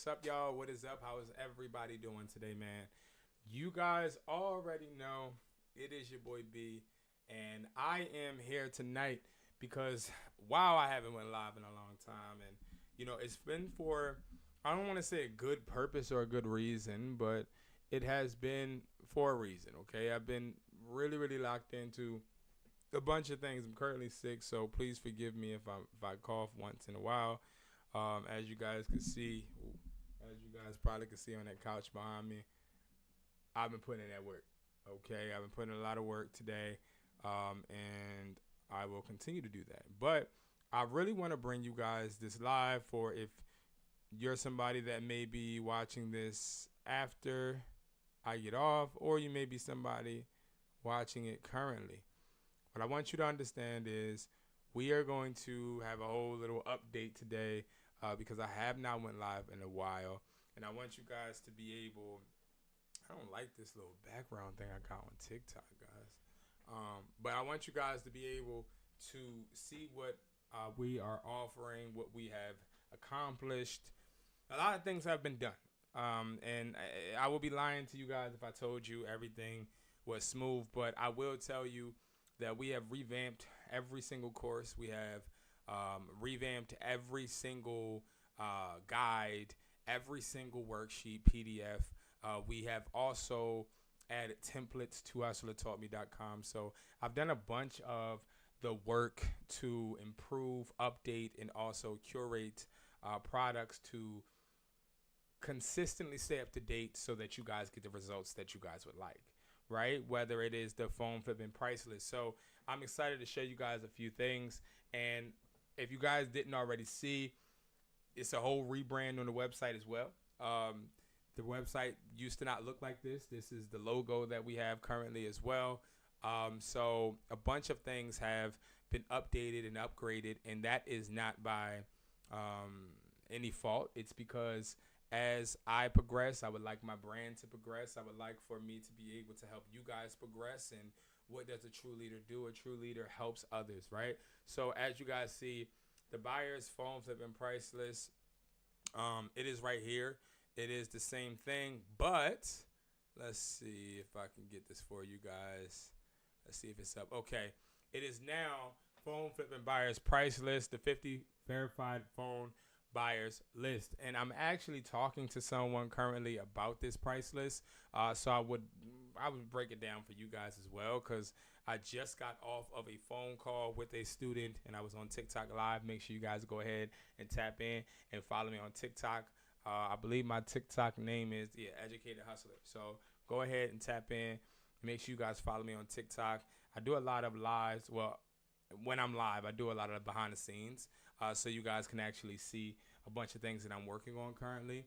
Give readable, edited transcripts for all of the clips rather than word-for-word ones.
What's up, y'all? What is up? How is everybody doing today, man? You guys already know it is your boy B, and I am here tonight because wow, I haven't went live in a long time, and it's been for, I don't want to say a good purpose or a good reason, but it has been for a reason. Okay, I've been really locked into a bunch of things. I'm currently sick, so please forgive me if I cough once in a while. As you guys can see, as you guys probably can see on that couch behind me, I've been putting in that work. Okay, I've been putting in a lot of work today, and I will continue to do that. But I really want to bring you guys this live for if you're somebody that may be watching this after I get off, or you may be somebody watching it currently. What I want you to understand is we are going to have a whole little update today because I have not went live in a while, and I want you guys to be able. I don't like this little background thing I got on TikTok, guys. But I want you guys to be able to see what we are offering, what we have accomplished. A lot of things have been done. And I will be lying to you guys if I told you everything was smooth, but I will tell you that we have revamped every single course. We have revamped every single guide, every single worksheet, PDF. We have also added templates to hustlertaughtme.com. So I've done a bunch of the work to improve, update, and also curate products to consistently stay up to date so that you guys get the results that you guys would like, right? Whether it is the phone flipping price list. So I'm excited to show you guys a few things. And if you guys didn't already see, it's a whole rebrand on the website as well. The website used to not look like this. This is the logo that we have currently as well. So a bunch of things have been updated and upgraded, and that is not by any fault. It's because as I progress, I would like my brand to progress. I would like for me to be able to help you guys progress. And what does a true leader do? A true leader helps others, right? So as you guys see, the buyer's phone flipping price list, it is right here. It is the same thing, but let's see if I can get this for you guys. Let's see if it's up. Okay, it is now phone flipping buyers price list, the 50 verified phone buyers list. And I'm actually talking to someone currently about this price list. So I would break it down for you guys as well, because I just got off of a phone call with a student and I was on TikTok live. Make sure you guys go ahead and tap in and follow me on TikTok. I believe my TikTok name is Educated Hustler. So go ahead and tap in. Make sure you guys follow me on TikTok. I do a lot of lives. Well, when I'm live, I do a lot of behind the scenes, so you guys can actually see a bunch of things that I'm working on currently.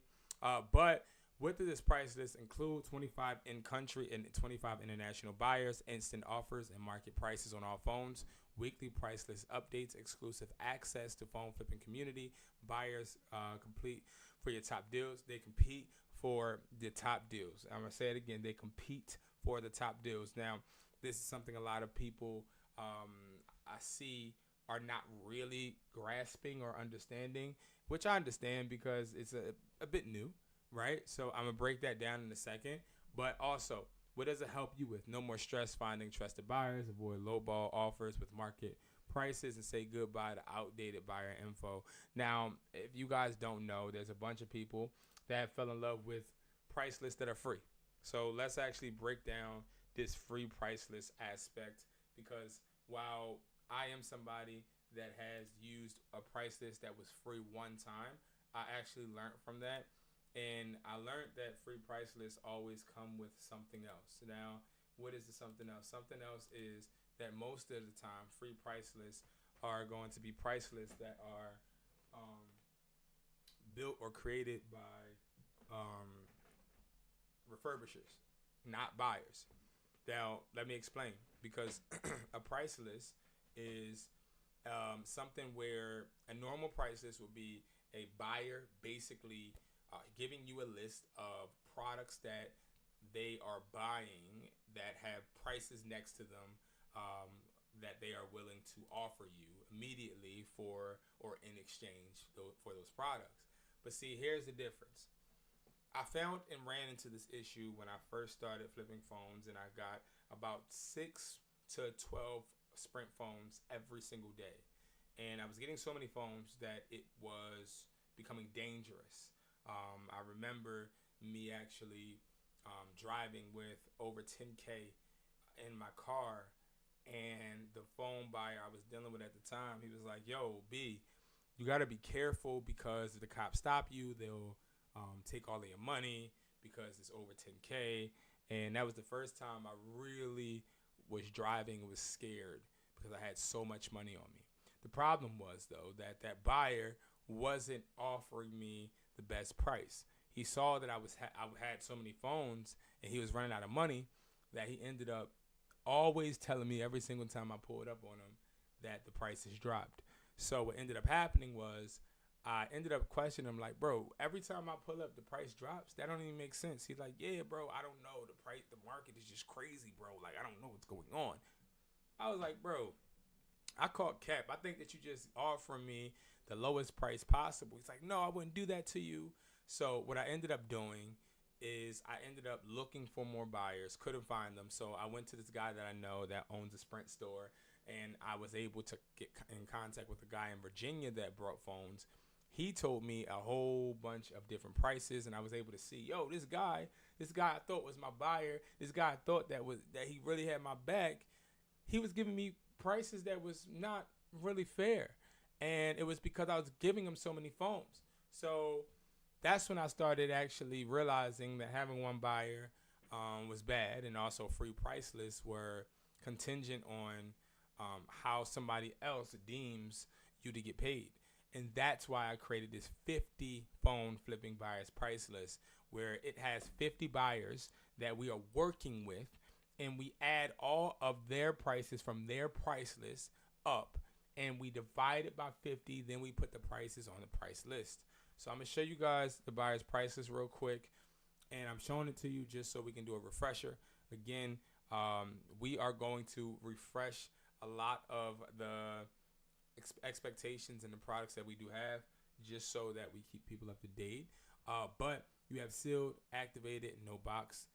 But with this price list include 25 in-country and 25 international buyers, instant offers, and market prices on all phones, weekly price list updates, exclusive access to phone flipping community, buyers complete for your top deals. They compete for the top deals. I'm going to say it again. They compete for the top deals. Now, this is something a lot of people I see are not really grasping or understanding, which I understand because it's a bit new, right? So I'm going to break that down in a second. But also, what does it help you with? No more stress finding trusted buyers, avoid lowball offers with market prices, and say goodbye to outdated buyer info. Now, if you guys don't know, there's a bunch of people that fell in love with price lists that are free. So let's actually break down this free price list aspect, because while I am somebody that has used a price list that was free one time, I actually learned from that. And I learned that free price lists always come with something else. Now, what is the something else? Something else is that most of the time, free price lists are going to be price lists that are built or created by refurbishers, not buyers. Now, let me explain. Because a price list is something where a normal price list would be a buyer basically giving you a list of products that they are buying that have prices next to them that they are willing to offer you immediately for or in exchange for those products. But see, here's the difference. I found and ran into this issue when I first started flipping phones, and I got about 6 to 12 Sprint phones every single day. And I was getting so many phones that it was becoming dangerous. I remember me actually driving with over 10K in my car, and the phone buyer I was dealing with at the time, he was like, yo, B, you got to be careful because if the cops stop you, they'll take all of your money because it's over 10K. And that was the first time I really was driving and was scared because I had so much money on me. The problem was, though, that buyer wasn't offering me the best price. He saw that I had so many phones and he was running out of money that he ended up always telling me every single time I pulled up on him that the prices dropped. So what ended up happening was I ended up questioning him like, bro, every time I pull up, the price drops. That don't even make sense. He's like, yeah, bro, I don't know. The market is just crazy, bro. Like, I don't know what's going on. I was like, bro, I caught cap. I think that you just offering me the lowest price possible. He's like, no, I wouldn't do that to you. So what I ended up doing is I ended up looking for more buyers, couldn't find them. So I went to this guy that I know that owns a Sprint store, and I was able to get in contact with a guy in Virginia that brought phones. He told me a whole bunch of different prices, and I was able to see, yo, this guy I thought was my buyer. This guy I thought that he really had my back. He was giving me prices that was not really fair, and it was because I was giving him so many phones. So that's when I started actually realizing that having one buyer was bad, and also free price lists were contingent on how somebody else deems you to get paid. And that's why I created this 50 phone flipping buyers price list, where it has 50 buyers that we are working with, and we add all of their prices from their price list up, and we divide it by 50. Then we put the prices on the price list. So I'm going to show you guys the buyer's price list real quick, and I'm showing it to you just so we can do a refresher. Again, we are going to refresh a lot of the expectations and the products that we do have, just so that we keep people up to date. But you have sealed, activated, no box,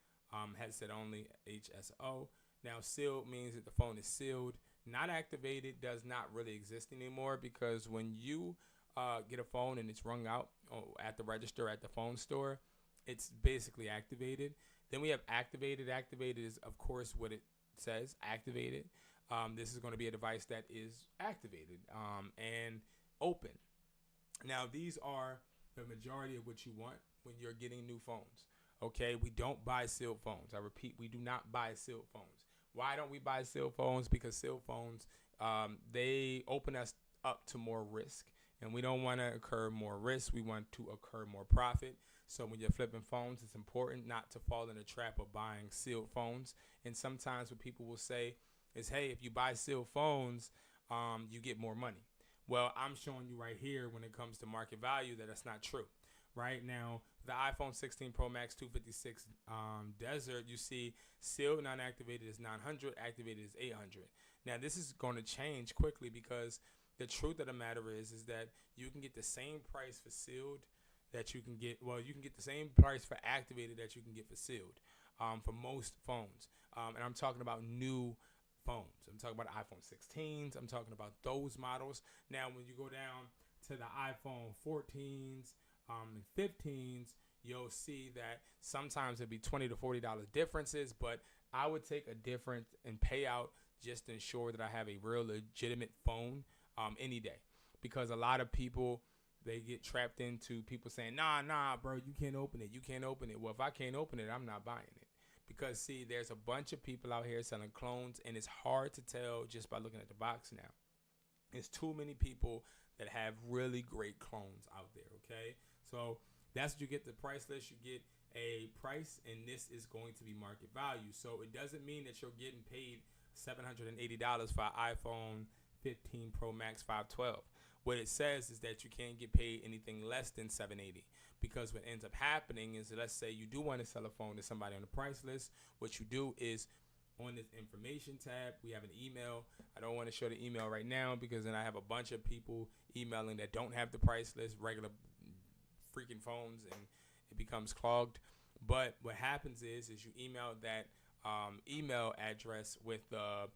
headset only, HSO. Now, sealed means that the phone is sealed. Not activated does not really exist anymore, because when you get a phone and it's rung out at the register at the phone store, it's basically activated. Then we have activated. Activated is, of course, what it says, activated. This is going to be a device that is activated and open. Now, these are the majority of what you want when you're getting new phones. Okay, we don't buy sealed phones. I repeat, we do not buy sealed phones. Why don't we buy sealed phones? Because sealed phones, they open us up to more risk, and we don't want to incur more risk. We want to incur more profit. So when you're flipping phones, it's important not to fall in the trap of buying sealed phones. And sometimes what people will say is, hey, if you buy sealed phones, you get more money. Well, I'm showing you right here when it comes to market value that that's not true. Right now, the iPhone 16 Pro Max 256 Desert, you see sealed non-activated is 900, activated is 800. Now, this is going to change quickly, because the truth of the matter is that you can get the same price for sealed that you can get, you can get the same price for activated that you can get for sealed for most phones. And I'm talking about new phones. I'm talking about iPhone 16s. I'm talking about those models. Now, when you go down to the iPhone 14s and 15s, you'll see that sometimes it'll be $20 to $40 differences, but I would take a difference in payout just to ensure that I have a real legitimate phone any day. Because a lot of people, they get trapped into people saying, nah, bro, you can't open it. You can't open it. Well, if I can't open it, I'm not buying it. Because, see, there's a bunch of people out here selling clones, and it's hard to tell just by looking at the box now. There's too many people that have really great clones out there, okay? So that's what you get, the price list. You get a price, and this is going to be market value. So it doesn't mean that you're getting paid $780 for an iPhone 15 Pro Max 512. What it says is that you can't get paid anything less than $780, because what ends up happening is, let's say you do want to sell a phone to somebody on the price list. What you do is, on this information tab, we have an email. I don't want to show the email right now, because then I have a bunch of people emailing that don't have the price list, regular freaking phones and it becomes clogged. But what happens is you email that email address with the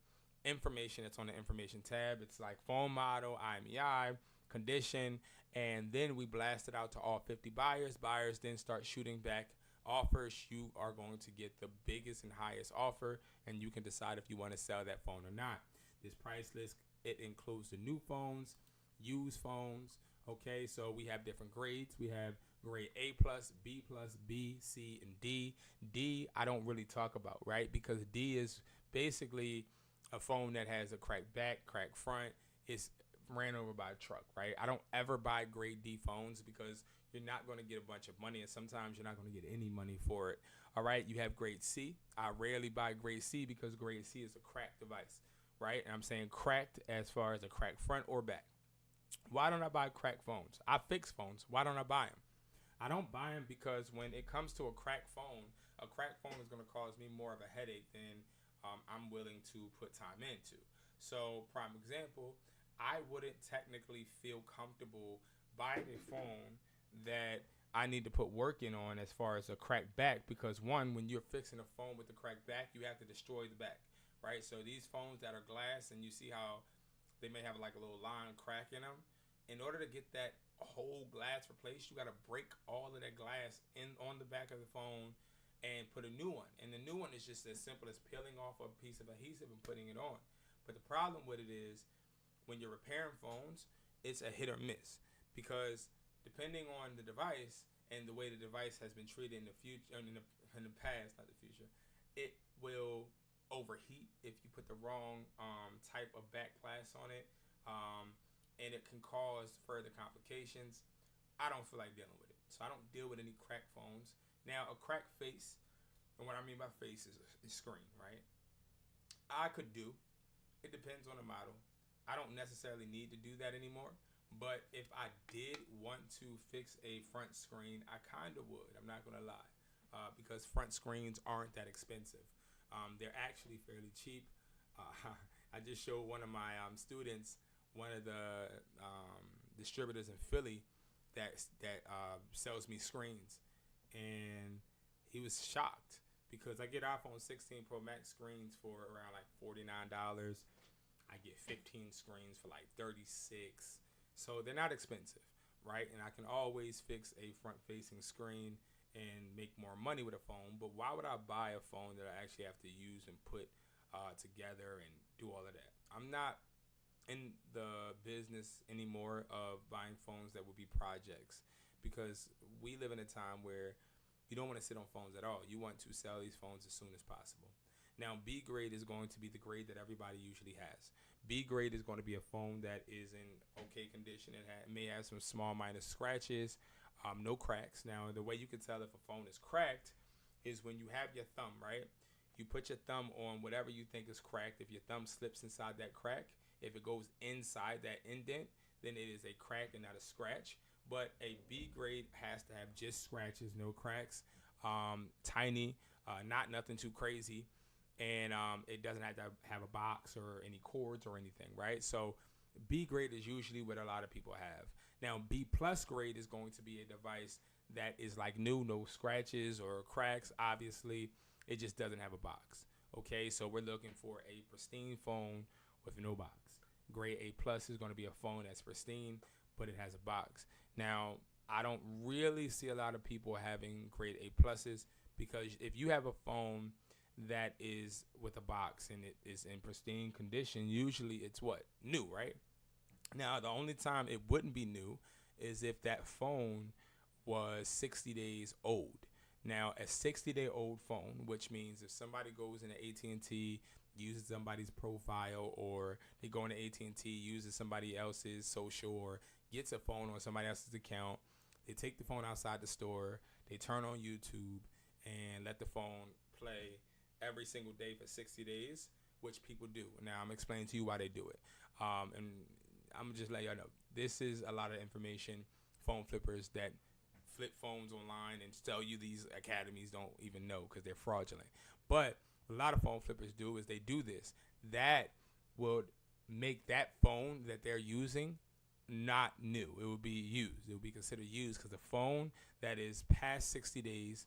information that's on the information tab. It's like phone model, IMEI, condition, and then we blast it out to all 50 buyers. Buyers then start shooting back offers. You are going to get the biggest and highest offer, and you can decide if you want to sell that phone or not. This price list, it includes the new phones, used phones. Okay, so we have different grades. We have grade A plus, B plus, B, C, and D. D, I don't really talk about, right? Because D is basically a phone that has a cracked back, cracked front. It's ran over by a truck, right? I don't ever buy grade D phones because you're not going to get a bunch of money, and sometimes you're not going to get any money for it. All right, you have grade C. I rarely buy grade C because grade C is a cracked device, right? And I'm saying cracked as far as a cracked front or back. Why don't I buy cracked phones? I fix phones. Why don't I buy them? I don't buy them because when it comes to a cracked phone is going to cause me more of a headache than I'm willing to put time into. So, prime example, I wouldn't technically feel comfortable buying a phone that I need to put work in on as far as a cracked back, because one, when you're fixing a phone with a cracked back, you have to destroy the back, right? So these phones that are glass and you see how they may have like a little line crack in them. In order to get that whole glass replaced, you got to break all of that glass in on the back of the phone and put a new one. And the new one is just as simple as peeling off a piece of adhesive and putting it on. But the problem with it is when you're repairing phones, it's a hit or miss, because depending on the device and the way the device has been treated in the future, in the past, not the future, it will overheat if you put the wrong type of back glass on it, and it can cause further complications. I don't feel like dealing with it, so I don't deal with any cracked phones. Now, a cracked face, and what I mean by face is screen, right? I could do. It depends on the model. I don't necessarily need to do that anymore. But if I did want to fix a front screen, I kind of would. I'm not going to lie, because front screens aren't that expensive. They're actually fairly cheap. I just showed one of my students one of the distributors in Philly that sells me screens, and he was shocked because I get iPhone 16 Pro Max screens for around like $49. I get 15 screens for like $36. So they're not expensive, right? And I can always fix a front-facing screen and make more money with a phone. But why would I buy a phone that I actually have to use and put together and do all of that? I'm not in the business anymore of buying phones that would be projects, because we live in a time where you don't want to sit on phones at all. You want to sell these phones as soon as possible. Now, B grade is going to be the grade that everybody usually has. B grade is going to be a phone that is in okay condition and may have some small minor scratches, no cracks. Now, the way you can tell if a phone is cracked is when you have your thumb, right? You put your thumb on whatever you think is cracked. If your thumb slips inside that crack, if it goes inside that indent, then it is a crack and not a scratch. But a B grade has to have just scratches, no cracks, tiny, not nothing too crazy. And it doesn't have to have a box or any cords or anything, right? So B grade is usually what a lot of people have. Now, B plus grade is going to be a device that is like new, no scratches or cracks. Obviously, it just doesn't have a box. Okay, so we're looking for a pristine phone with no box. Grade A plus is going to be a phone that's pristine, but it has a box. Now, I don't really see a lot of people having grade A pluses, because if you have a phone that is with a box and it is in pristine condition, usually it's what? New, right? Now, the only time it wouldn't be new is if that phone was 60 days old. Now, a 60-day-old phone, which means if somebody goes into AT&T, uses somebody's profile, or they go into AT&T, uses somebody else's social, or gets a phone on somebody else's account, they take the phone outside the store, they turn on YouTube and let the phone play every single day for 60 days, which people do. Now, I'm explaining to you why they do it. And I'm just letting y'all know, this is a lot of information. Phone flippers that flip phones online and sell you these academies don't even know, because they're fraudulent. But what a lot of phone flippers do is they do this. That will make that phone that they're using not new. It would be used. It would be considered used because the phone that is past 60 days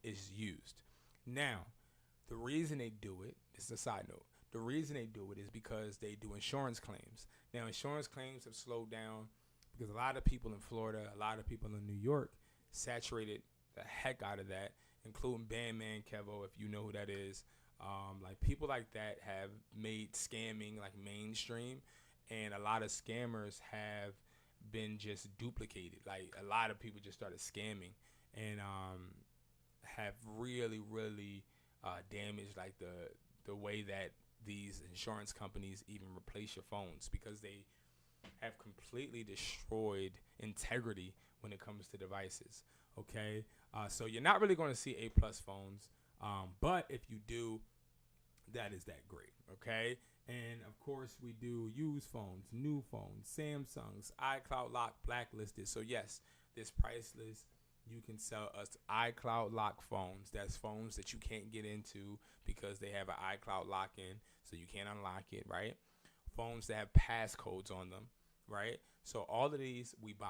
is used. Now, the reason they do it, this is a side note, the reason they do it is because they do insurance claims. Now, insurance claims have slowed down because a lot of people in Florida, a lot of people in New York saturated the heck out of that, including Bandman Kevo, if you know who that is. Like people like that have made scamming like mainstream, and a lot of scammers have been just duplicated. Like a lot of people just started scamming and have really damaged like the way that these insurance companies even replace your phones, because they have completely destroyed integrity when it comes to devices. Okay, so you're not really going to see A+ phones, but if you do, that is that great. Okay, and of course we do used phones, new phones, Samsungs, iCloud lock, blacklisted. So yes, this price list, you can sell us iCloud lock phones. That's phones that you can't get into because they have an iCloud lock in, so you can't unlock it, right? Phones that have passcodes on them, right? So all of these we buy.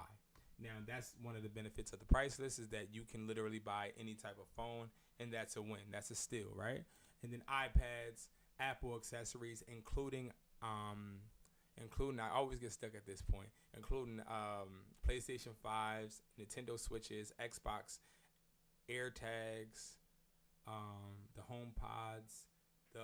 Now, that's one of the benefits of the price list, is that you can literally buy any type of phone, and that's a win. That's a steal, right? And then iPads, Apple accessories, including I always get stuck at this point, including PlayStation 5s, Nintendo Switches, Xbox, AirTags, the HomePods, the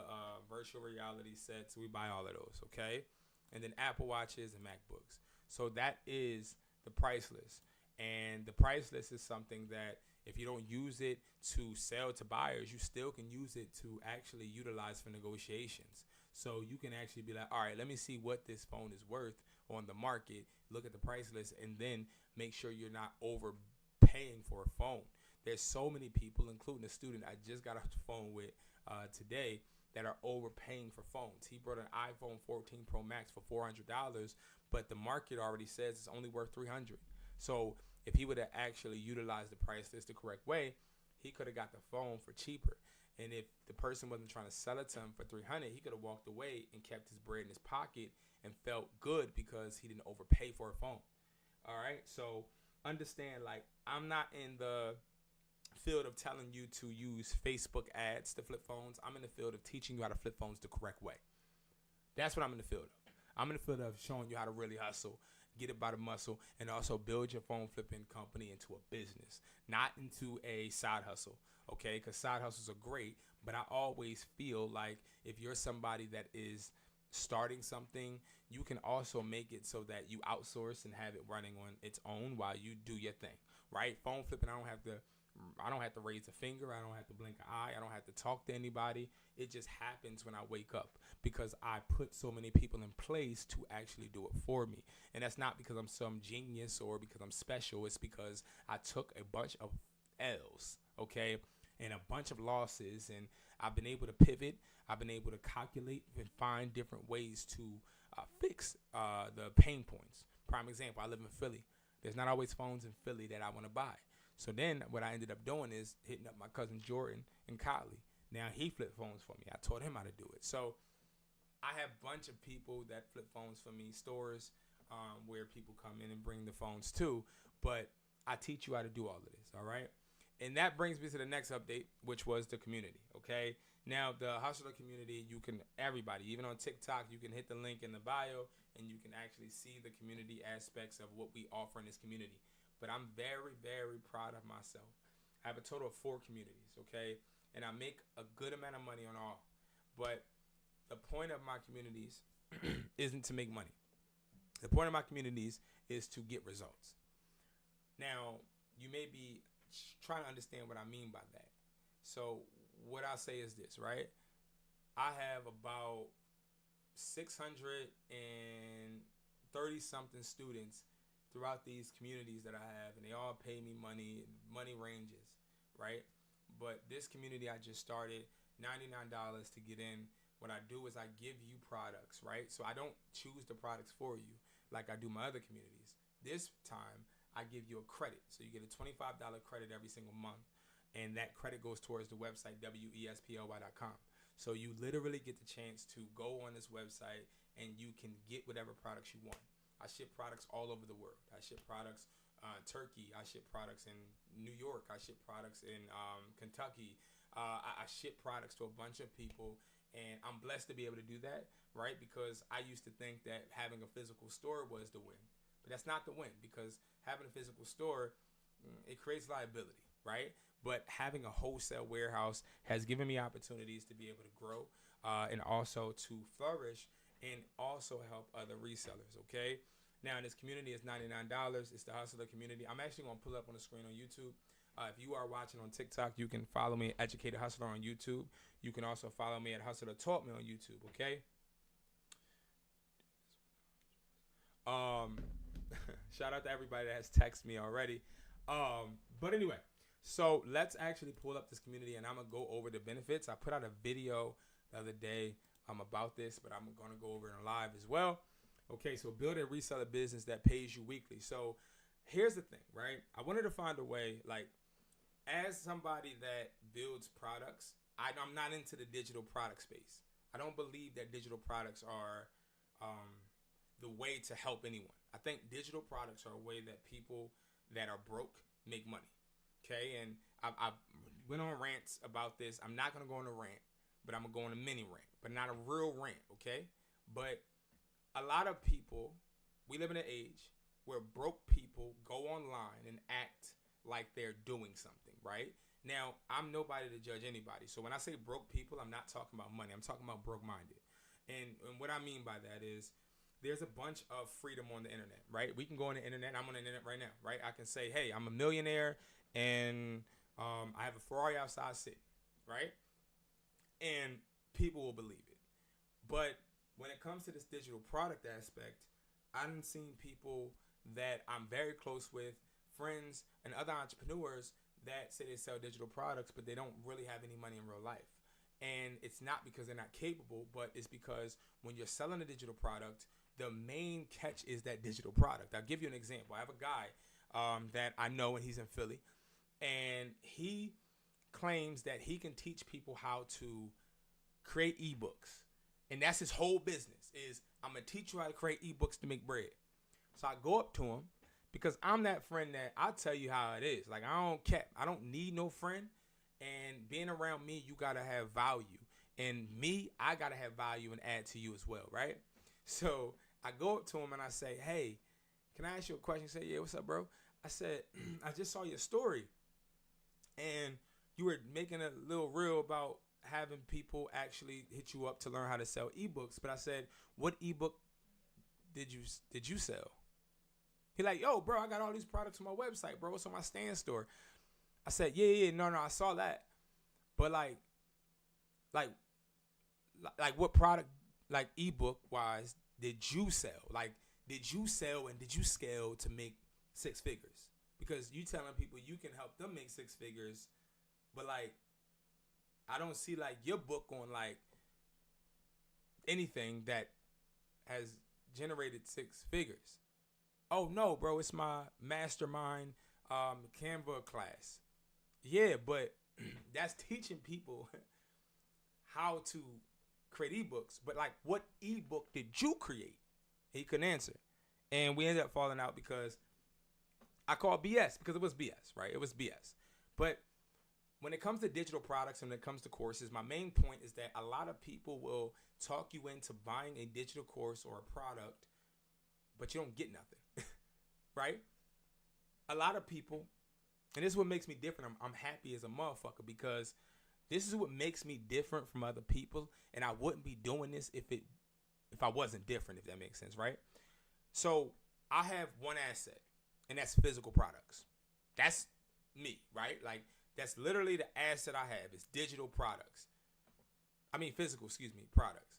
virtual reality sets. We buy all of those, okay? And then Apple Watches and MacBooks. So that is the price list. And the price list is something that if you don't use it to sell to buyers, you still can use it to actually utilize for negotiations. So you can actually be like, all right, let me see what this phone is worth on the market, look at the price list, and then make sure you're not overpaying for a phone. There's so many people, including a student I just got off the phone with today, that are overpaying for phones. He brought an iPhone 14 Pro Max for $400, but the market already says it's only worth $300. So if he would have actually utilized the price list the correct way, he could have got the phone for cheaper. And if the person wasn't trying to sell it to him for $300, he could have walked away and kept his bread in his pocket and felt good because he didn't overpay for a phone. All right, so understand, like, I'm not in the field of telling you to use Facebook ads to flip phones. I'm in the field of teaching you how to flip phones the correct way. That's what I'm in the field of. I'm in the field of showing you how to really hustle, get it by the muscle, and also build your phone flipping company into a business, not into a side hustle, okay? Because side hustles are great, but I always feel like if you're somebody that is starting something, you can also make it so that you outsource and have it running on its own while you do your thing, right? Phone flipping, I don't have to raise a finger. I don't have to blink an eye. I don't have to talk to anybody. It just happens when I wake up because I put so many people in place to actually do it for me. And that's not because I'm some genius or because I'm special. It's because I took a bunch of L's, okay, and a bunch of losses, and I've been able to pivot. I've been able to calculate and find different ways to fix the pain points. Prime example, I live in Philly. There's not always phones in Philly that I want to buy. So then what I ended up doing is hitting up my cousin Jordan in Cali. Now he flipped phones for me. I taught him how to do it. So I have a bunch of people that flip phones for me, stores where people come in and bring the phones too. But I teach you how to do all of this, all right? And that brings me to the next update, which was the community, okay? Now, the Hustler community, everybody, even on TikTok, you can hit the link in the bio and you can actually see the community aspects of what we offer in this community. But I'm very, very proud of myself. I have a total of 4 communities, okay? And I make a good amount of money on all. But the point of my communities isn't to make money. The point of my communities is to get results. Now, you may be trying to understand what I mean by that. So what I say is this, right? I have about 630 something students throughout these communities that I have, and they all pay me money. Money ranges, right? But this community I just started, $99 to get in. What I do is I give you products, right? So I don't choose the products for you like I do my other communities. This time I give you a credit. So you get a $25 credit every single month, and that credit goes towards the website wesply.com. So you literally get the chance to go on this website and you can get whatever products you want. I ship products all over the world. I ship products Turkey. I ship products in New York. I ship products in Kentucky. I ship products to a bunch of people, and I'm blessed to be able to do that, right? Because I used to think that having a physical store was the win, but that's not the win, because having a physical store, it creates liability, right? But having a wholesale warehouse has given me opportunities to be able to grow and also to flourish and also help other resellers, okay? Now, this community is $99. It's the Hustler community. I'm actually going to pull up on the screen on YouTube. If you are watching on TikTok, you can follow me at Educated Hustler on YouTube. You can also follow me at Hustler Taught Me on YouTube, okay? Shout out to everybody that has texted me already. But anyway, so let's actually pull up this community, and I'm going to go over the benefits. I put out a video the other day about this, but I'm going to go over it on live as well. Okay, so build a reseller business that pays you weekly. So here's the thing, right? I wanted to find a way, like, as somebody that builds products, I'm not into the digital product space. I don't believe that digital products are the way to help anyone. I think digital products are a way that people that are broke make money. Okay, and I went on rants about this. I'm not going to go on a rant, but I'm going to go on a mini rant, but not a real rant, okay? But a lot of people, we live in an age where broke people go online and act like they're doing something, right? Now, I'm nobody to judge anybody. So when I say broke people, I'm not talking about money. I'm talking about broke-minded. And what I mean by that is there's a bunch of freedom on the internet, right? We can go on the internet. I'm on the internet right now, right? I can say, hey, I'm a millionaire and I have a Ferrari outside sitting, right? And people will believe it. But when it comes to this digital product aspect, I've seen people that I'm very close with, friends and other entrepreneurs that say they sell digital products, but they don't really have any money in real life. And it's not because they're not capable, but it's because when you're selling a digital product, the main catch is that digital product. I'll give you an example. I have a guy that I know, and he's in Philly, and he claims that he can teach people how to create ebooks. And that's his whole business is, I'm going to teach you how to create ebooks to make bread. So I go up to him because I'm that friend that I'll tell you how it is. Like, I don't need no friend. And being around me, you got to have value. And me, I got to have value and add to you as well, right? So I go up to him and I say, hey, can I ask you a question? He said, yeah, what's up, bro? I said, I just saw your story. And you were making a little reel about having people actually hit you up to learn how to sell ebooks. But I said, what ebook did you sell? He like, yo, bro, I got all these products on my website, bro. It's on my stand store. I said, yeah, no, I saw that. But like what product, like ebook wise, did you sell? Like, did you sell and did you scale to make six figures? Because you telling people you can help them make six figures, but like, I don't see like your book on like anything that has generated six figures. Oh no, bro, it's my mastermind Canva class. Yeah, but that's teaching people how to create ebooks. But like, what ebook did you create? He couldn't answer. And we ended up falling out because I called BS because it was BS, right? It was BS. But when it comes to digital products and when it comes to courses, my main point is that a lot of people will talk you into buying a digital course or a product, but you don't get nothing, right? A lot of people, and this is what makes me different. I'm happy as a motherfucker because this is what makes me different from other people, and I wouldn't be doing this if I wasn't different, if that makes sense, right? So I have one asset, and that's physical products. That's me, right? Like, that's literally the asset I have is digital products. I mean, physical, products.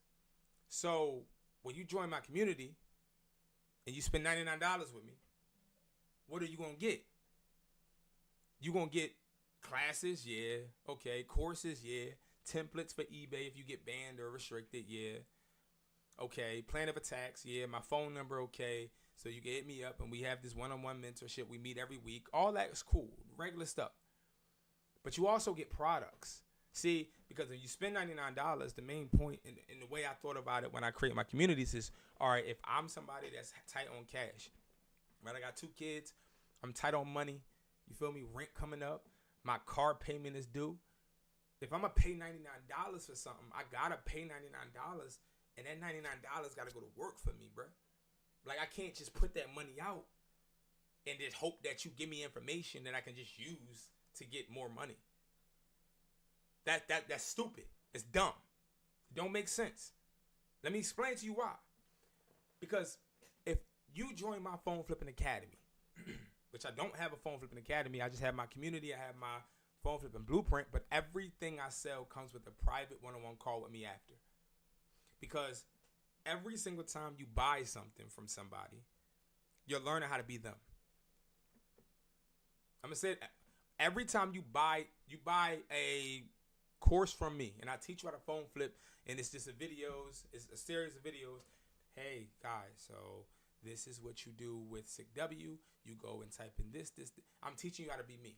So when you join my community and you spend $99 with me, what are you going to get? You're going to get classes, yeah. Okay, courses, yeah. Templates for eBay if you get banned or restricted, yeah. Okay, plan of attacks, yeah. My phone number, okay. So you can hit me up and we have this one-on-one mentorship. We meet every week. All that is cool, regular stuff. But you also get products. See, because if you spend $99, the main point in the way I thought about it when I create my communities is, all right, if I'm somebody that's tight on cash, right? I got 2 kids, I'm tight on money. You feel me? Rent coming up, my car payment is due. If I'm gonna pay $99 for something, I gotta pay $99, and that $99 gotta go to work for me, bro. Like, I can't just put that money out and just hope that you give me information that I can just use to get more money. That's stupid. It's dumb. It don't make sense. Let me explain to you why. Because if you join my Phone Flipping Academy, which I don't have a Phone Flipping Academy, I just have my community, I have my Phone Flipping Blueprint, but everything I sell comes with a private one-on-one call with me after. Because every single time you buy something from somebody, you're learning how to be them. I'm gonna say it, every time you buy a course from me, and I teach you how to phone flip, and it's just it's a series of videos. Hey guys, so this is what you do with SIG-W. You go and type in this. I'm teaching you how to be me.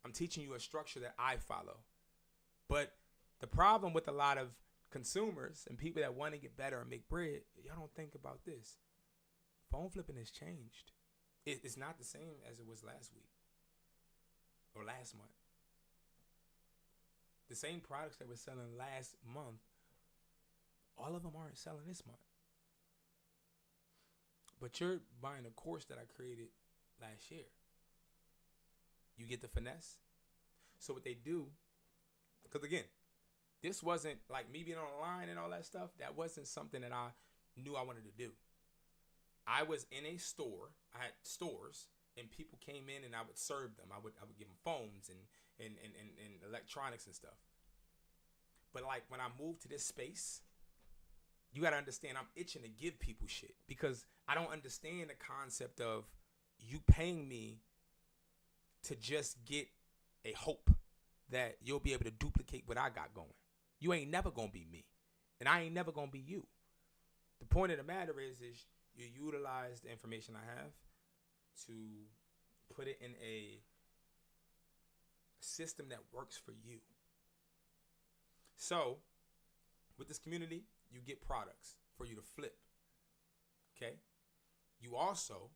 I'm teaching you a structure that I follow. But the problem with a lot of consumers and people that want to get better and make bread, y'all don't think about this. Phone flipping has changed. It's not the same as it was last week or last month. The same products that were selling last month, all of them aren't selling this month. But you're buying a course that I created last year. You get the finesse. So what they do, because again, this wasn't like me being online and all that stuff. That wasn't something that I knew I wanted to do. I was in a store. I had stores, and people came in, and I would serve them. I would give them phones and electronics and stuff. But like when I moved to this space, you got to understand I'm itching to give people shit because I don't understand the concept of you paying me to just get a hope that you'll be able to duplicate what I got going. You ain't never going to be me, and I ain't never going to be you. The point of the matter is you utilize the information I have to put it in a system that works for you. So with this community, you get products for you to flip. Okay? You also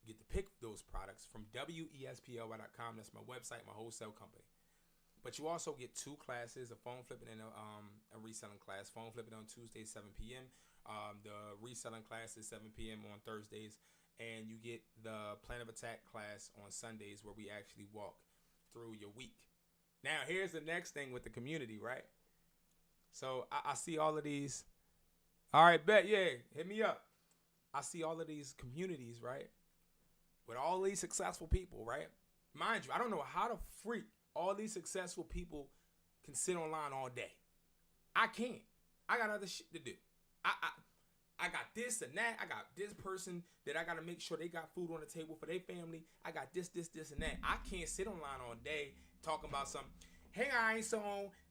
get to pick those products from wesply.com. That's my website, my wholesale company. But you also get 2 classes, a phone flipping and a reselling class. Phone flipping on Tuesdays, 7 p.m. The reselling class is 7 p.m. on Thursdays. And you get the plan of attack class on Sundays where we actually walk through your week. Now, here's the next thing with the community, right? So I see all of these. All right, bet, yeah, hit me up. I see all of these communities, right? With all these successful people, right? Mind you, I don't know how the freak all these successful people can sit online all day. I can't. I got other shit to do. I got this and that. I got this person that I got to make sure they got food on the table for their family. I got this, and that. I can't sit online all day talking about something. Hey guys, so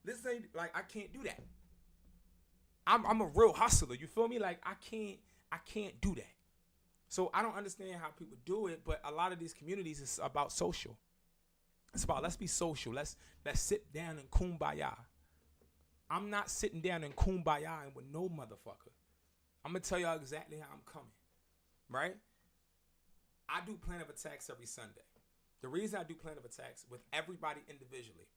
this ain't like I can't do that. I'm a real hustler. You feel me? Like I can't do that. So I don't understand how people do it, but a lot of these communities is about social. It's about let's be social. Let's sit down and kumbaya. I'm not sitting down and kumbaya with no motherfucker. I'm gonna tell y'all exactly how I'm coming, right? I do plan of attacks every Sunday. The reason I do plan of attacks with everybody individually,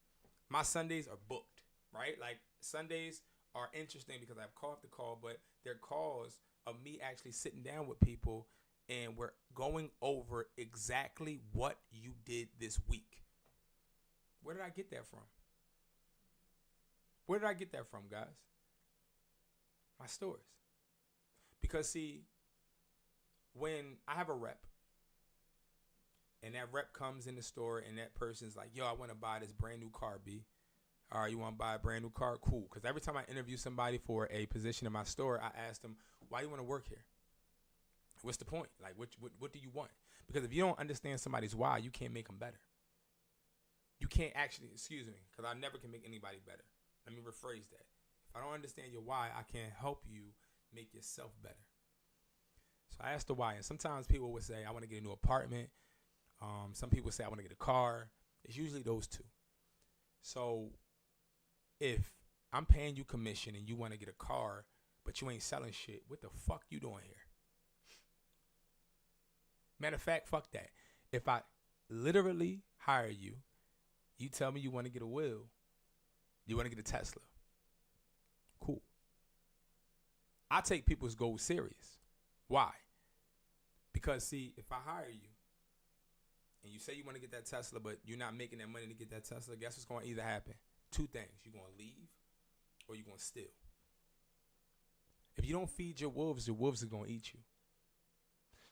my Sundays are booked, right? Like Sundays are interesting because I have call after call, but they're calls of me actually sitting down with people and we're going over exactly what you did this week. Where did I get that from? Where did I get that from, guys? My stories. Because see, when I have a rep and that rep comes in the store and that person's like, yo, I want to buy this brand new car, B. All right, you want to buy a brand new car? Cool. Because every time I interview somebody for a position in my store, I ask them, why do you want to work here? What's the point? Like, what do you want? Because if you don't understand somebody's why, you can't make them better. You can't actually, excuse me, because I never can make anybody better. Let me rephrase that. If I don't understand your why, I can't help you make yourself better. So I asked the why. And sometimes people would say, I want to get a new apartment. Some people say, I want to get a car. It's usually those two. So if I'm paying you commission and you want to get a car, but you ain't selling shit, what the fuck you doing here? Matter of fact, fuck that. If I literally hire you, you tell me you want to get a wheel, you want to get a Tesla. Cool. I take people's goals serious. Why? Because, see, if I hire you and you say you want to get that Tesla, but you're not making that money to get that Tesla, guess what's going to either happen? Two things. You're going to leave or you're going to steal. If you don't feed your wolves are going to eat you.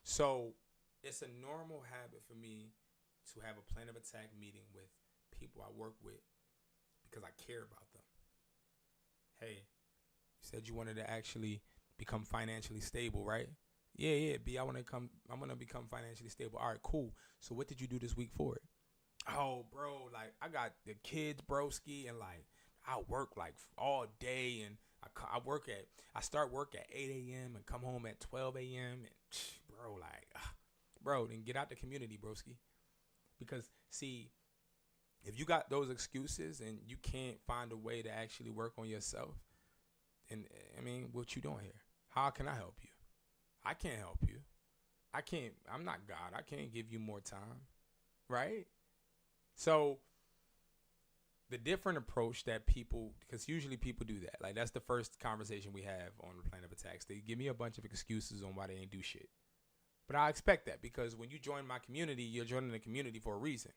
So it's a normal habit for me to have a plan of attack meeting with people I work with because I care about them. Hey, you said you wanted to actually become financially stable, right? Yeah, B, I want to become financially stable. All right, cool. So what did you do this week for it? Oh, bro, like I got the kids, broski, and like I work like all day, and I start work at 8 a.m. and come home at 12 a.m. and bro, then get out the community, broski. Because see, if you got those excuses and you can't find a way to actually work on yourself, and I mean, what you doing here? How can I help you? I can't help you. I'm not God. I can't give you more time, right? So the different approach that people, because usually people do that. Like that's the first conversation we have on the plan of attacks. They give me a bunch of excuses on why they ain't do shit. But I expect that because when you join my community, you're joining the community for a reason.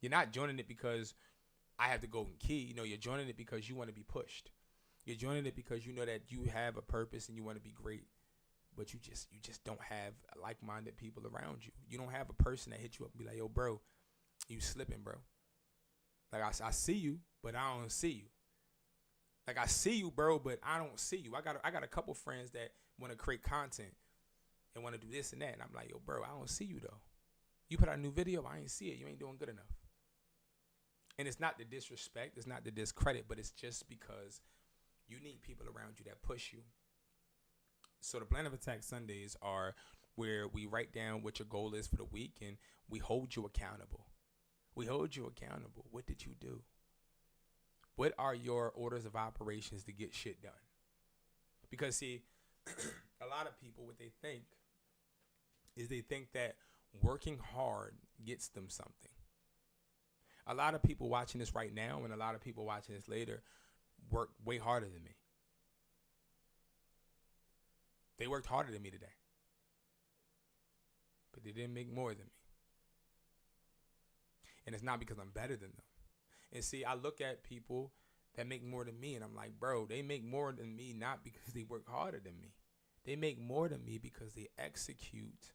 You're not joining it because I have the golden key. You know, you're joining it because you want to be pushed. You're joining it because you know that you have a purpose and you want to be great. But you just don't have like-minded people around you. You don't have a person that hit you up and be like, yo, bro, you slipping, bro. Like, I see you, but I don't see you. Like, I see you, bro, but I don't see you. I got a couple friends that want to create content and want to do this and that. And I'm like, yo, bro, I don't see you, though. You put out a new video, I ain't see it. You ain't doing good enough. And it's not the disrespect. It's not the discredit, but it's just because you need people around you that push you. So the plan of attack Sundays are where we write down what your goal is for the week and we hold you accountable. We hold you accountable. What did you do? What are your orders of operations to get shit done? Because see, a lot of people, what they think is they think that working hard gets them something. A lot of people watching this right now and a lot of people watching this later work way harder than me. They worked harder than me today. But they didn't make more than me. And it's not because I'm better than them. And see, I look at people that make more than me and I'm like, bro, they make more than me not because they work harder than me. They make more than me because they execute.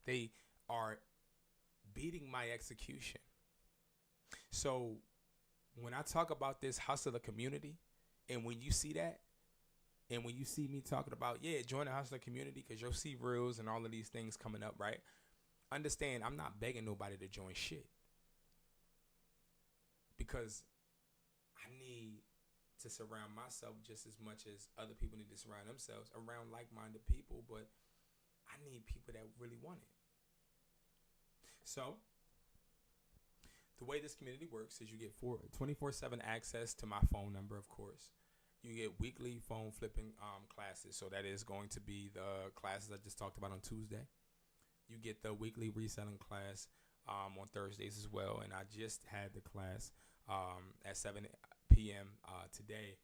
They are beating my execution. So when I talk about this hustler community, and when you see that, and when you see me talking about, join the hustler community because you'll see reels and all of these things coming up, right? Understand, I'm not begging nobody to join shit. Because I need to surround myself just as much as other people need to surround themselves around like-minded people, but I need people that really want it. So the way this community works is you get 24/7 access to my phone number, of course. You get weekly phone flipping classes. So that is going to be the classes I just talked about on Tuesday. You get the weekly reselling class on Thursdays as well. And I just had the class at 7 p.m. Today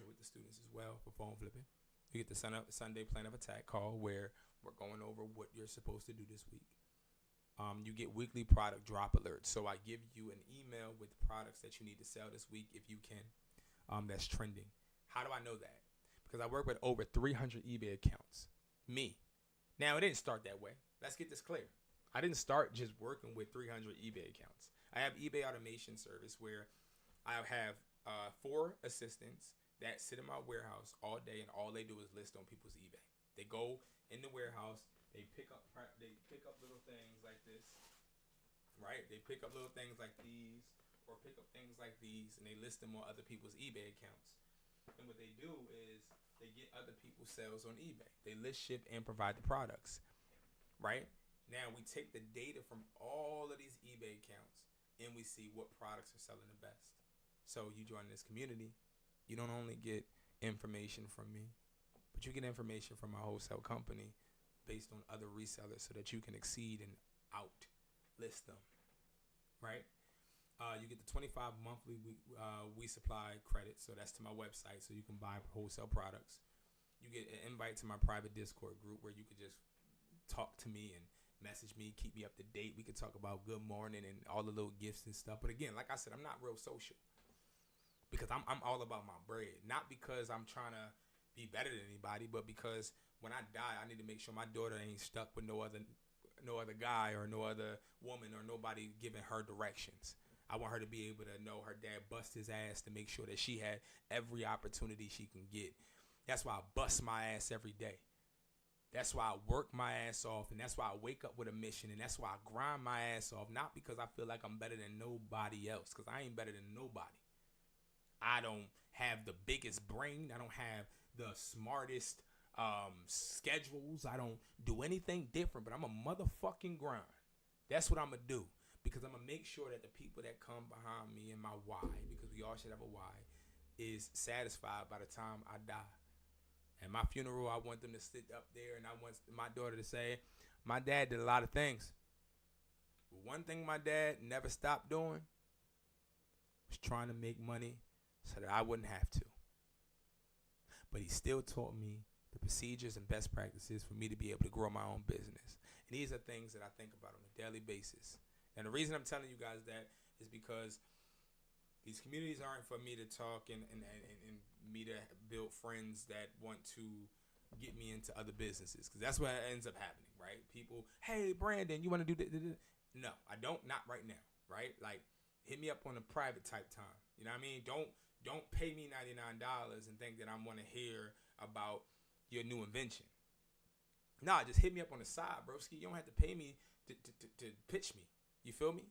with the students as well for phone flipping. You get the Sunday plan of attack call where we're going over what you're supposed to do this week. You get weekly product drop alerts. So I give you an email with products that you need to sell this week if you can. That's trending. How do I know that? Because I work with over 300 eBay accounts. Me. Now, it didn't start that way. Let's get this clear. I didn't start just working with 300 eBay accounts. I have eBay automation service where I have 4 assistants that sit in my warehouse all day, and all they do is list on people's eBay. They go in the warehouse. They pick up little things like this, right? They pick up little things like these or pick up things like these, and they list them on other people's eBay accounts. And what they do is they get other people's sales on eBay. They list, ship, and provide the products, right? Now, we take the data from all of these eBay accounts, and we see what products are selling the best. So you join this community, you don't only get information from me, but you get information from my wholesale company based on other resellers so that you can exceed and outlist them, right? You get the 25 monthly we supply credit, so that's to my website, so you can buy wholesale products. You get an invite to my private Discord group where you could just talk to me and message me, keep me up to date. We could talk about good morning and all the little gifts and stuff. But again, like I said, I'm not real social because I'm all about my bread. Not because I'm trying to be better than anybody, but because when I die, I need to make sure my daughter ain't stuck with no other guy or no other woman or nobody giving her directions. I want her to be able to know her dad bust his ass to make sure that she had every opportunity she can get. That's why I bust my ass every day. That's why I work my ass off, and that's why I wake up with a mission, and that's why I grind my ass off, not because I feel like I'm better than nobody else, because I ain't better than nobody. I don't have the biggest brain. I don't have the smartest schedules. I don't do anything different, but I'm a motherfucking grind. That's what I'm going to do, because I'm going to make sure that the people that come behind me and my why, because we all should have a why, is satisfied by the time I die. At my funeral, I want them to sit up there and I want my daughter to say, my dad did a lot of things. But one thing my dad never stopped doing was trying to make money so that I wouldn't have to. But he still taught me the procedures and best practices for me to be able to grow my own business. And these are things that I think about on a daily basis. And the reason I'm telling you guys that is because these communities aren't for me to talk and me to build friends that want to get me into other businesses, because that's what ends up happening, right? People, hey, Brandon, you want to do this? No, I don't. Not right now, right? Like, hit me up on a private type time. You know what I mean? Don't pay me $99 and think that I'm going to hear about your new invention. Nah, just hit me up on the side, broski. You don't have to pay me to pitch me. You feel me?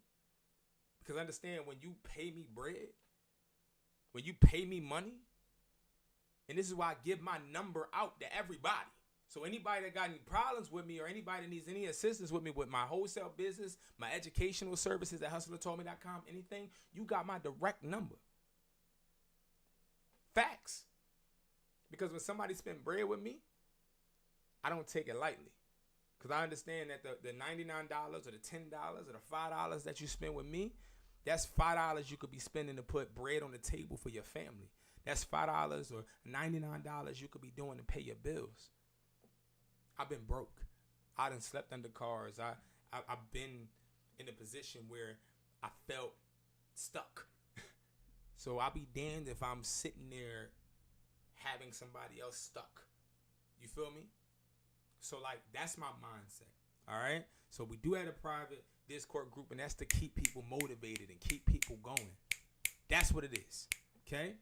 Because understand, when you pay me bread, when you pay me money, and this is why I give my number out to everybody. So anybody that got any problems with me or anybody that needs any assistance with me with my wholesale business, my educational services at hustlertoldme.com, anything, you got my direct number. Facts. Because when somebody spend bread with me, I don't take it lightly. Because I understand that the $99 or the $10 or the $5 that you spend with me, that's $5 you could be spending to put bread on the table for your family. That's $5 or $99 you could be doing to pay your bills. I've been broke. I done slept under cars. I've been in a position where I felt stuck. So I'll be damned if I'm sitting there having somebody else stuck. You feel me? So, like, that's my mindset. All right? So we do have a private Discord group, and that's to keep people motivated and keep people going. That's what it is. Okay?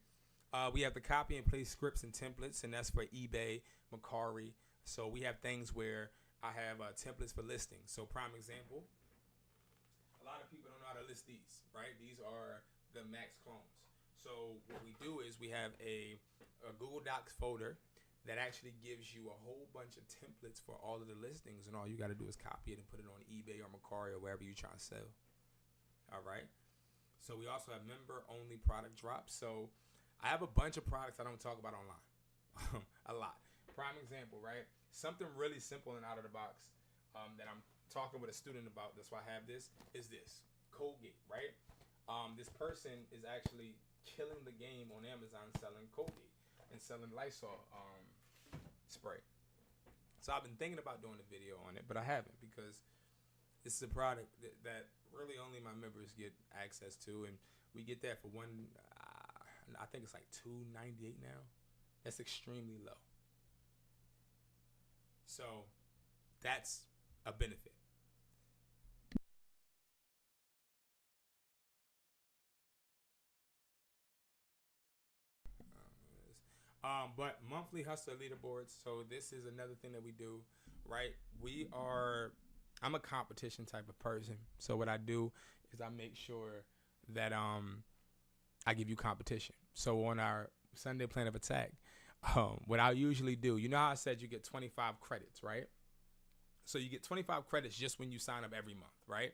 We have the copy and paste scripts and templates, and that's for eBay, Mercari. So we have things where I have templates for listings. So prime example, a lot of people don't know how to list these, right? These are the max clones. So what we do is we have a Google Docs folder that actually gives you a whole bunch of templates for all of the listings, and all you got to do is copy it and put it on eBay or Mercari or wherever you're trying to sell. All right. So we also have member-only product drops. So I have a bunch of products I don't talk about online. A lot. Prime example, right? Something really simple and out of the box that I'm talking with a student about. That's why I have this. Is this Colgate, right? This person is actually killing the game on Amazon selling Colgate and selling Lysol spray. So I've been thinking about doing a video on it, but I haven't, because this is a product that really only my members get access to, and we get that for I think it's like $2.98 now. That's extremely low. So that's a benefit. But monthly hustler leaderboards. So this is another thing that we do, right? I'm a competition type of person. So what I do is I make sure that I give you competition. So on our Sunday plan of attack, what I usually do, you know how I said you get 25 credits, right? So you get 25 credits just when you sign up every month, right?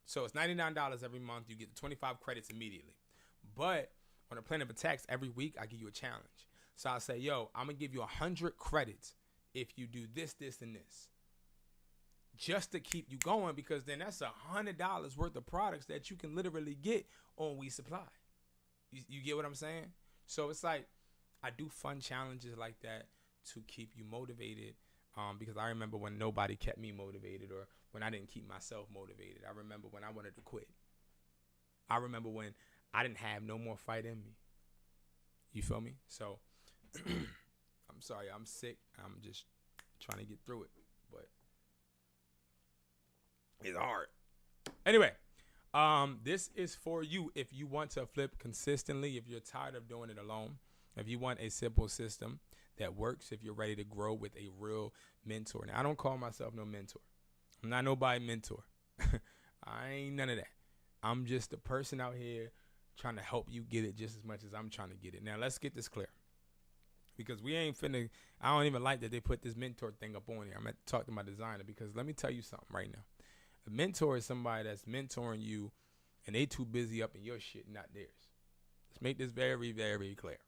So it's $99 every month. You get the 25 credits immediately. But On a plan of attacks, every week I give you a challenge. So I say, yo, I'm going to give you 100 credits if you do this, this, and this. Just to keep you going, because then that's $100 worth of products that you can literally get on We Supply. You get what I'm saying? So it's like I do fun challenges like that to keep you motivated, because I remember when nobody kept me motivated, or when I didn't keep myself motivated. I remember when I wanted to quit. I remember when I didn't have no more fight in me. You feel me? So I'm sorry, I'm sick. I'm just trying to get through it, but it's hard. Anyway, this is for you if you want to flip consistently, if you're tired of doing it alone, if you want a simple system that works, if you're ready to grow with a real mentor. Now, I don't call myself no mentor. I'm not nobody mentor. I ain't none of that. I'm just a person out here trying to help you get it just as much as I'm trying to get it. Now, let's get this clear, because we ain't finna, I don't even like that they put this mentor thing up on here. I'm going to talk to my designer, because let me tell you something right now. A mentor is somebody that's mentoring you and they too busy up in your shit, not theirs. Let's make this very, very clear.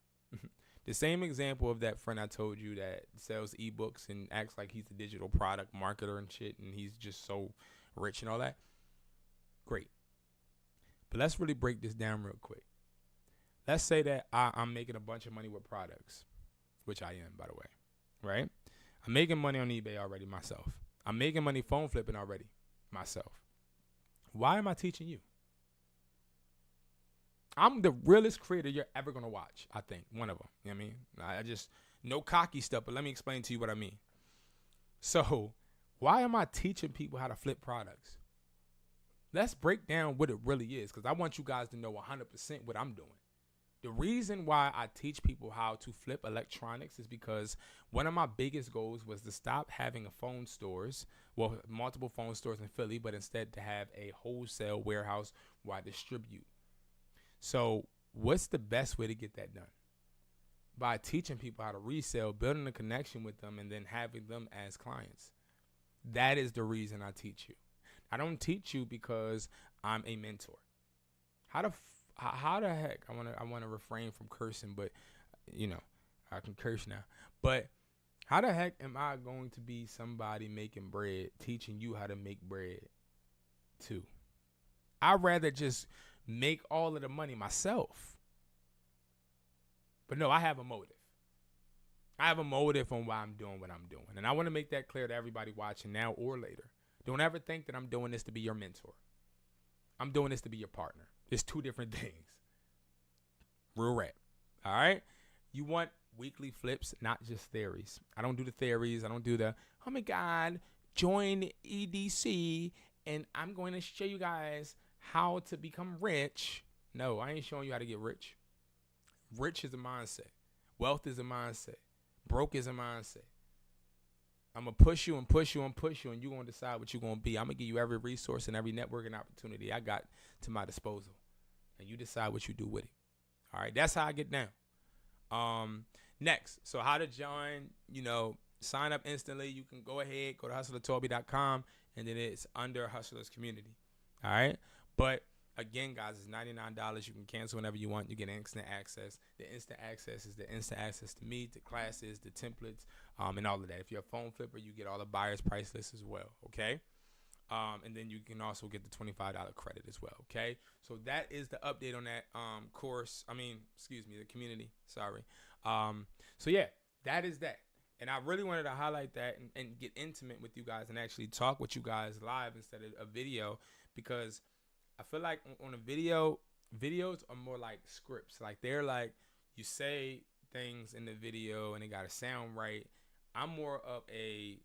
The same example of that friend I told you that sells ebooks and acts like he's a digital product marketer and shit, and he's just so rich and all that. Great. But let's really break this down real quick. Let's say that I'm making a bunch of money with products, which I am, by the way, right? I'm making money on eBay already myself. I'm making money phone flipping already myself. Why am I teaching you? I'm the realest creator you're ever going to watch, I think. One of them. You know what I mean? I just, no cocky stuff, but let me explain to you what I mean. So, why am I teaching people how to flip products? Let's break down what it really is, because I want you guys to know 100% what I'm doing. The reason why I teach people how to flip electronics is because one of my biggest goals was to stop having multiple phone stores in Philly, but instead to have a wholesale warehouse where I distribute. So what's the best way to get that done? By teaching people how to resell, building a connection with them, and then having them as clients. That is the reason I teach you. I don't teach you because I'm a mentor. How the heck, I want to refrain from cursing, but you know, I can curse now. But how the heck am I going to be somebody making bread, teaching you how to make bread too? I'd rather just make all of the money myself. But no, I have a motive. I have a motive on why I'm doing what I'm doing. And I want to make that clear to everybody watching now or later. Don't ever think that I'm doing this to be your mentor. I'm doing this to be your partner. It's two different things. Real rap. All right? You want weekly flips, not just theories. I don't do the theories. I don't do the, oh my God, join EDC and I'm going to show you guys how to become rich. No, I ain't showing you how to get rich. Rich is a mindset. Wealth is a mindset. Broke is a mindset. I'm going to push you and push you and push you, and you're going to decide what you're going to be. I'm going to give you every resource and every networking opportunity I got to my disposal, and you decide what you do with it. All right, that's how I get down. Next, so how to join, sign up instantly. You can go ahead, go to hustlertoby.com, and then it's under Hustlers Community. All right, but again, guys, it's $99. You can cancel whenever you want. You get instant access. The instant access is the instant access to me, to classes, the templates, and all of that. If you're a phone flipper, you get all the buyer's price lists as well, okay? And then you can also get the $25 credit as well, okay? So that is the update on that the community, sorry. So yeah, that is that. And I really wanted to highlight that and get intimate with you guys and actually talk with you guys live instead of a video, because I feel like on a video, videos are more like scripts. Like they're like, you say things in the video and it got to sound right. I'm more of a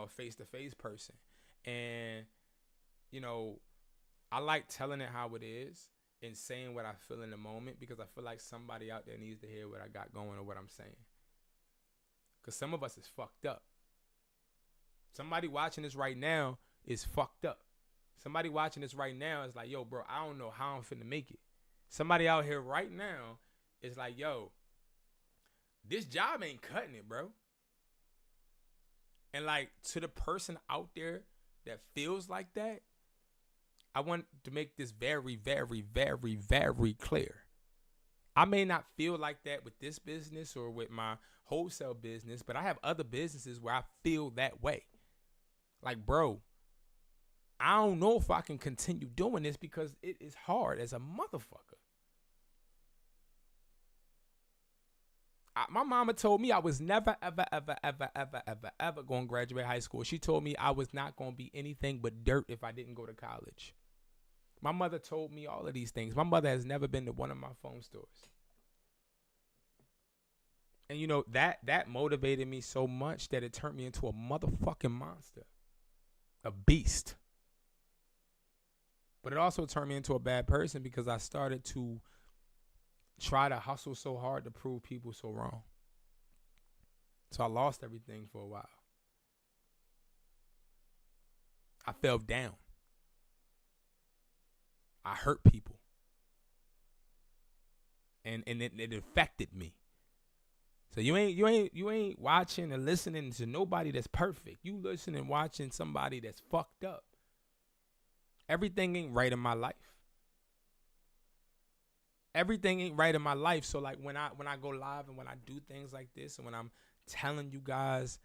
face-to-face person. And, I like telling it how it is and saying what I feel in the moment, because I feel like somebody out there needs to hear what I got going or what I'm saying. Because some of us is fucked up. Somebody watching this right now is fucked up. Somebody watching this right now is like, yo, bro, I don't know how I'm finna make it. Somebody out here right now is like, yo, this job ain't cutting it, bro. And like, to the person out there that feels like that, I want to make this very, very, very, very clear. I may not feel like that with this business or with my wholesale business, but I have other businesses where I feel that way. Like, bro, I don't know if I can continue doing this because it is hard as a motherfucker. My mama told me I was never, ever, ever, ever, ever, ever, ever going to graduate high school. She told me I was not going to be anything but dirt if I didn't go to college. My mother told me all of these things. My mother has never been to one of my phone stores. And you know, that motivated me so much that it turned me into a motherfucking monster. A beast. But it also turned me into a bad person because I started to try to hustle so hard to prove people so wrong. So I lost everything for a while. I fell down. I hurt people. And it affected me. So you ain't watching or listening to nobody that's perfect. You listening and watching somebody that's fucked up. Everything ain't right in my life. Everything ain't right in my life. So like when I go live and when I do things like this and when I'm telling you guys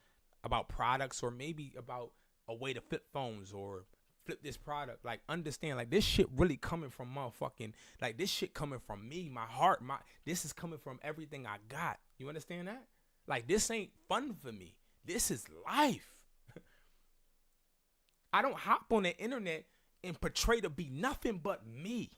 about products or maybe about a way to flip phones or flip this product, like understand, like this shit really coming from motherfucking, like this shit coming from me, my heart, this is coming from everything I got. You understand that? Like this ain't fun for me. This is life. I don't hop on the internet and portray to be nothing but me.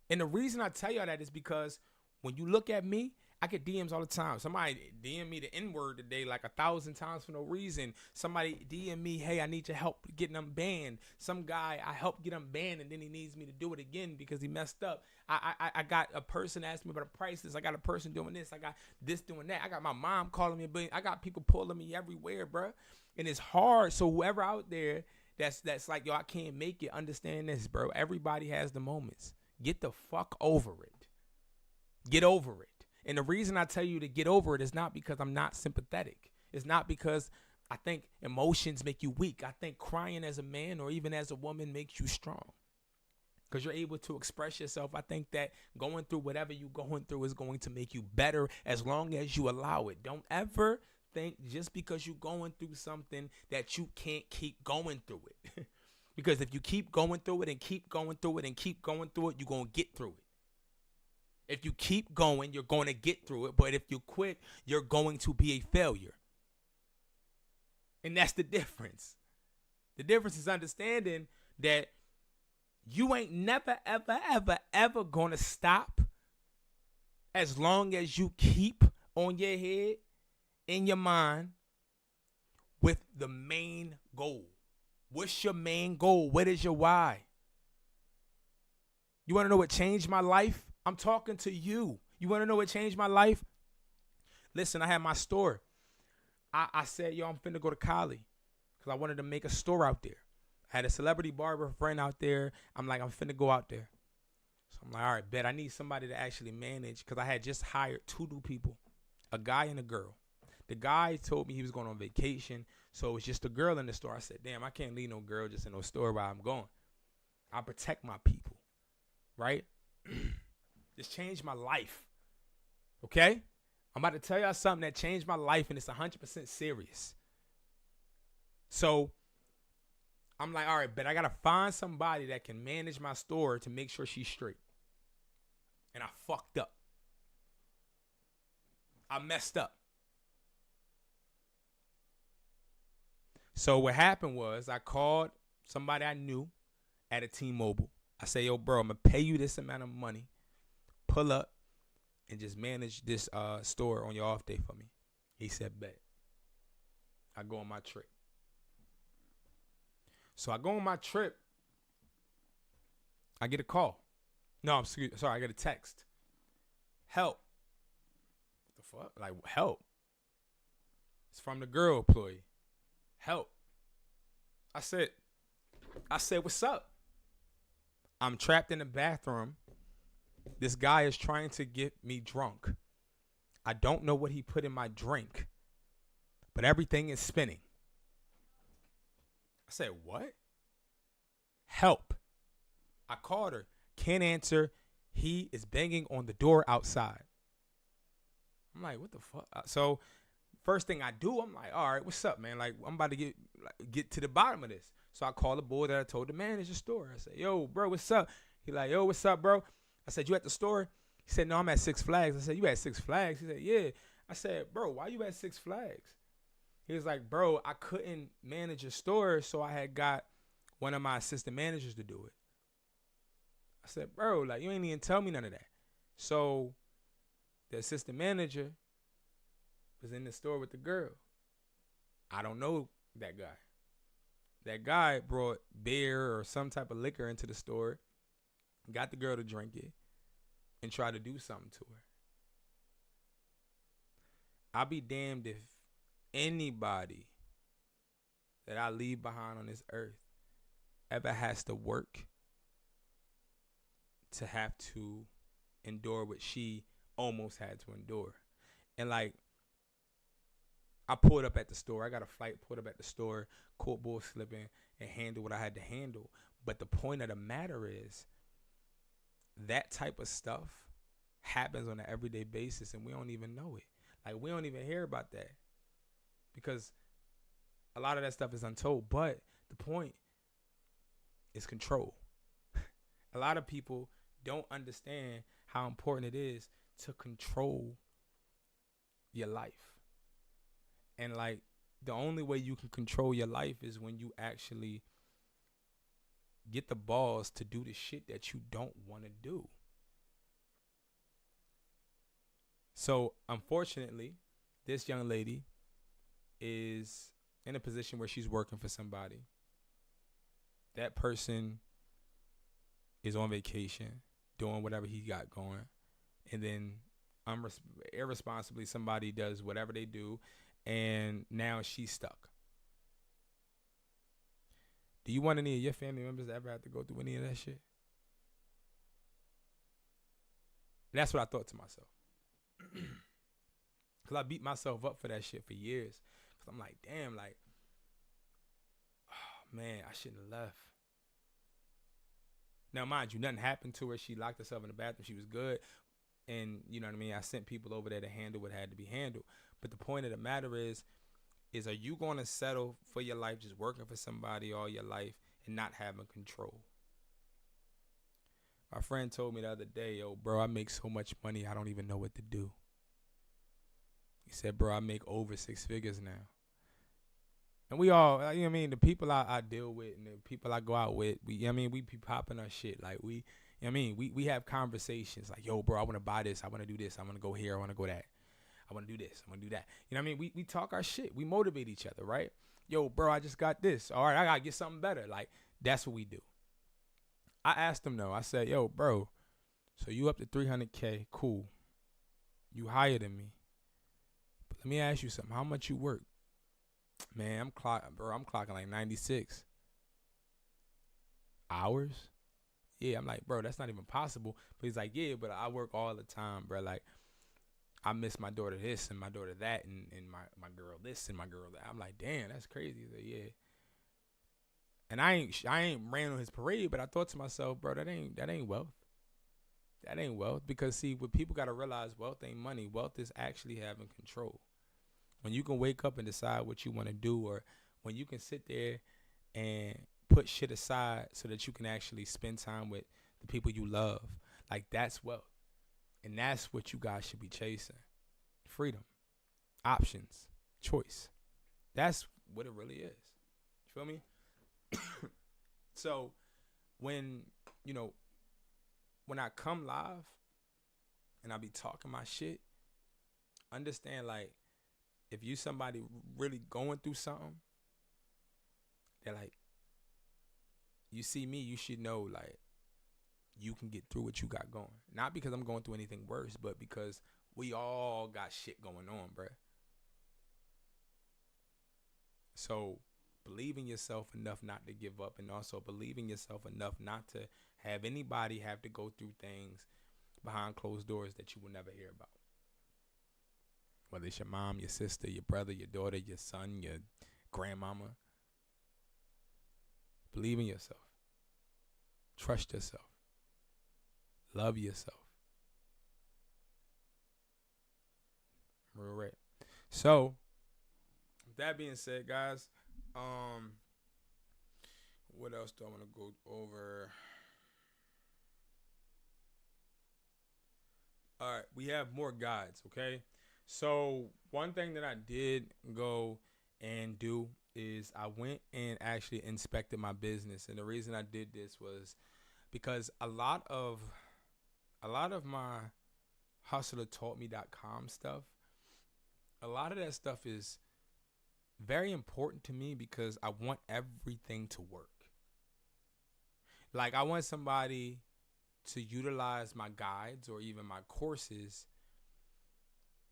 And the reason I tell y'all that is because when you look at me, I get DMs all the time. Somebody DM me the N-word today like 1,000 times for no reason. Somebody DM me, hey, I need your help getting them banned. Some guy, I helped get him banned, and then he needs me to do it again because he messed up. I got a person asking me about the prices. I got a person doing this. I got this doing that. I got my mom calling me. I got people pulling me everywhere, bro. And it's hard. So whoever out there that's like, yo, I can't make it, understand this, bro. Everybody has the moments. Get the fuck over it. Get over it. And the reason I tell you to get over it is not because I'm not sympathetic. It's not because I think emotions make you weak. I think crying as a man or even as a woman makes you strong. Because you're able to express yourself. I think that going through whatever you're going through is going to make you better as long as you allow it. Don't ever think just because you're going through something that you can't keep going through it. Because if you keep going through it and keep going through it and keep going through it, you're going to get through it. If you keep going, you're going to get through it. But if you quit, you're going to be a failure. And that's the difference. The difference is understanding that you ain't never, ever, ever, ever going to stop as long as you keep on your head, in your mind, with the main goal. What's your main goal? What is your why? You want to know what changed my life? I'm talking to you. You want to know what changed my life? Listen, I had my store. I said, yo, I'm finna go to Cali because I wanted to make a store out there. I had a celebrity barber friend out there. I'm like, I'm finna go out there. So I'm like, all right, bet I need somebody to actually manage because I had just hired 2 new people, a guy and a girl. The guy told me he was going on vacation, so it was just a girl in the store. I said, damn, I can't leave no girl just in no store while I'm going. I protect my people, right? This changed my life, okay? I'm about to tell y'all something that changed my life, and it's 100% serious. So I'm like, all right, but I got to find somebody that can manage my store to make sure she's straight. And I fucked up. I messed up. So what happened was I called somebody I knew at a T-Mobile. I say, yo, bro, I'm going to pay you this amount of money. Pull up and just manage this store on your off day for me. He said, bet. I go on my trip. So I go on my trip. I get a call. No, I'm sorry. I get a text. Help. What the fuck? Like, help. It's from the girl employee. Help. I said, what's up? I'm trapped in the bathroom. This guy is trying to get me drunk. I don't know what he put in my drink, but everything is spinning. I said, what? Help. I called her. Can't answer. He is banging on the door outside. I'm like, what the fuck? So first thing I do, I'm like, all right, what's up, man? Like, I'm about to get to the bottom of this. So I call the boy that I told the manager store. I said, yo, bro, what's up? He like, yo, what's up, bro? I said, you at the store? He said, no, I'm at Six Flags. I said, you at Six Flags? He said, yeah. I said, bro, why you at Six Flags? He was like, bro, I couldn't manage a store, so I had got one of my assistant managers to do it. I said, bro, like, you ain't even tell me none of that. So the assistant manager was in the store with the girl. I don't know that guy. That guy brought beer or some type of liquor into the store, got the girl to drink it, and tried to do something to her. I'll be damned if anybody that I leave behind on this earth ever has to work to have to endure what she almost had to endure. And like, I pulled up at the store. I got a flight, pulled up at the store, caught bull slipping, and handled what I had to handle. But the point of the matter is, that type of stuff happens on an everyday basis, and we don't even know it. Like, we don't even hear about that because a lot of that stuff is untold. But the point is control. A lot of people don't understand how important it is to control your life. And like, the only way you can control your life is when you actually get the balls to do the shit that you don't want to do. So unfortunately, this young lady is in a position where she's working for somebody. That person is on vacation, doing whatever he got going. And then irresponsibly, somebody does whatever they do, and now she's stuck. Do you want any of your family members to ever have to go through any of that shit? That's what I thought to myself. Because I beat myself up for that shit for years. Because I'm like, damn, like, oh, man, I shouldn't have left. Now, mind you, nothing happened to her. She locked herself in the bathroom. She was good. And, you know what I mean? I sent people over there to handle what had to be handled. But the point of the matter is are you going to settle for your life just working for somebody all your life and not having control? My friend told me the other day, yo, bro, I make so much money, I don't even know what to do. He said, bro, I make over 6 figures now. And we all, you know what I mean, the people I deal with and the people I go out with, we, you know what I mean, we be popping our shit. Like, we, you know what I mean, we have conversations like, yo, bro, I want to buy this. I want to do this. I want to go here. I want to go that. I want to do this. I want to do that. You know what I mean? We talk our shit. We motivate each other, right? Yo, bro, I just got this. All right, I got to get something better. Like, that's what we do. I asked him, though. I said, yo, bro, so you up to 300K. Cool. You higher than me. But let me ask you something. How much you work? Man, I'm clocking like 96 hours. Yeah, I'm like, bro, that's not even possible. But he's like, yeah, but I work all the time, bro. Like, I miss my daughter this and my daughter that and my girl this and my girl that. I'm like, damn, that's crazy. Like, yeah. And I ain't ran on his parade, but I thought to myself, bro, that ain't wealth. That ain't wealth. Because see, what people gotta realize, wealth ain't money. Wealth is actually having control. When you can wake up and decide what you want to do, or when you can sit there and put shit aside so that you can actually spend time with the people you love, like, that's wealth. And that's what you guys should be chasing. Freedom, options, choice. That's what it really is. You feel me? So when I come live and I be talking my shit, understand, like, if you somebody really going through something, that, like, you see me, you should know, like, you can get through what you got going. Not because I'm going through anything worse, but because we all got shit going on, bruh. So believe in yourself enough not to give up, and also believe in yourself enough not to have anybody have to go through things behind closed doors that you will never hear about. Whether it's your mom, your sister, your brother, your daughter, your son, your grandmama. Believe in yourself. Trust yourself. Love yourself. Real right. So, with that being said, guys, what else do I want to go over? All right, we have more guides, okay? So, one thing that I did go and do is I went and actually inspected my business. And the reason I did this was because a lot of my hustlertaughtme.com stuff, a lot of that stuff is very important to me because I want everything to work. Like, I want somebody to utilize my guides or even my courses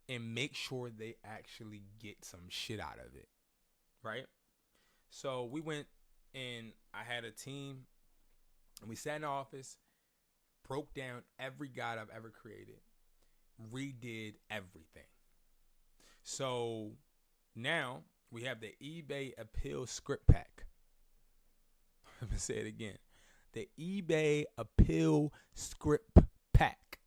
and make sure they actually get some shit out of it, right? So we went and I had a team and we sat in the office, broke down every guide I've ever created, redid everything. So now we have the eBay Appeal Script Pack. I'm going to say it again. The eBay Appeal Script Pack.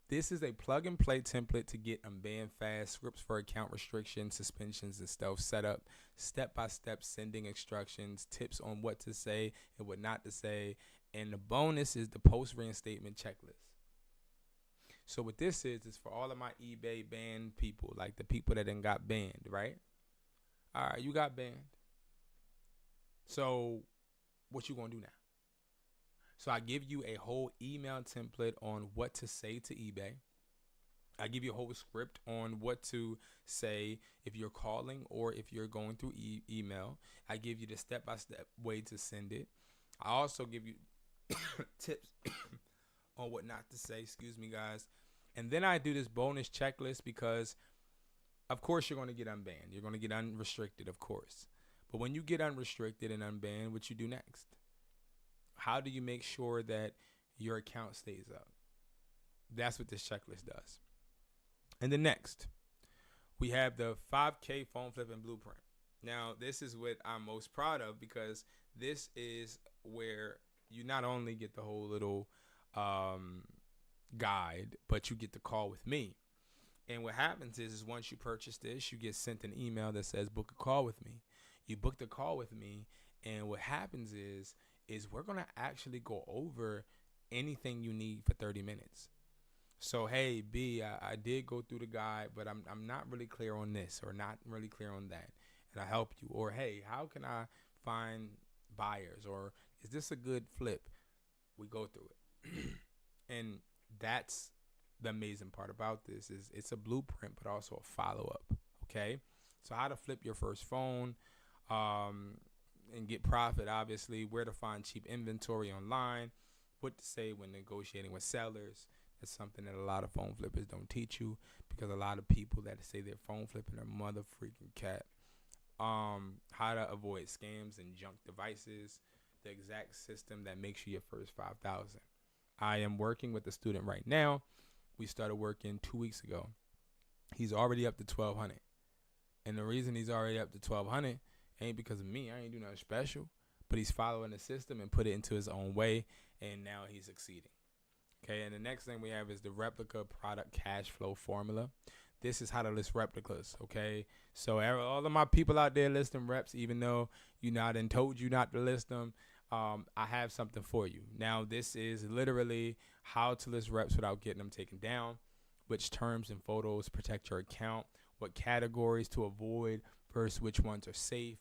This is a plug-and-play template to get unbanned fast, scripts for account restrictions, suspensions, and stuff set up, step-by-step sending instructions, tips on what to say and what not to say, and the bonus is the post-reinstatement checklist. So what this is for all of my eBay banned people, like the people that done got banned, right? All right, you got banned. So what you gonna do now? So I give you a whole email template on what to say to eBay. I give you a whole script on what to say if you're calling or if you're going through email. I give you the step-by-step way to send it. I also give you tips on what not to say. Excuse me, guys. And then I do this bonus checklist because, of course, you're going to get unbanned. You're going to get unrestricted, of course. But when you get unrestricted and unbanned, what you do next? How do you make sure that your account stays up? That's what this checklist does. And then next, we have the 5K phone flipping blueprint. Now, this is what I'm most proud of because this is where you not only get the whole little guide, but you get the call with me. And what happens is once you purchase this, you get sent an email that says book a call with me. You book the call with me, and what happens is we're going to actually go over anything you need for 30 minutes. So, hey, B, I did go through the guide, but I'm not really clear on this or not really clear on that. And I help you. Or, hey, how can I find buyers? Or is this a good flip? We go through it. And that's the amazing part about this is it's a blueprint, but also a follow-up, okay? So how to flip your first phone and get profit, obviously, where to find cheap inventory online, what to say when negotiating with sellers. That's something that a lot of phone flippers don't teach you because a lot of people that say they're phone flipping are mother freaking cat. How to avoid scams and junk devices, the exact system that makes you your first 5,000. I am working with a student right now. We started working 2 weeks ago. He's already up to 1,200. And the reason he's already up to 1,200 ain't because of me. I ain't do nothing special. But he's following the system and put it into his own way. And now he's succeeding. Okay, and the next thing we have is the replica product cash flow formula. This is how to list replicas, okay? So all of my people out there listing reps, even though I done told you not to list them, I have something for you. Now, this is literally how to list reps without getting them taken down, which terms and photos protect your account, what categories to avoid versus which ones are safe,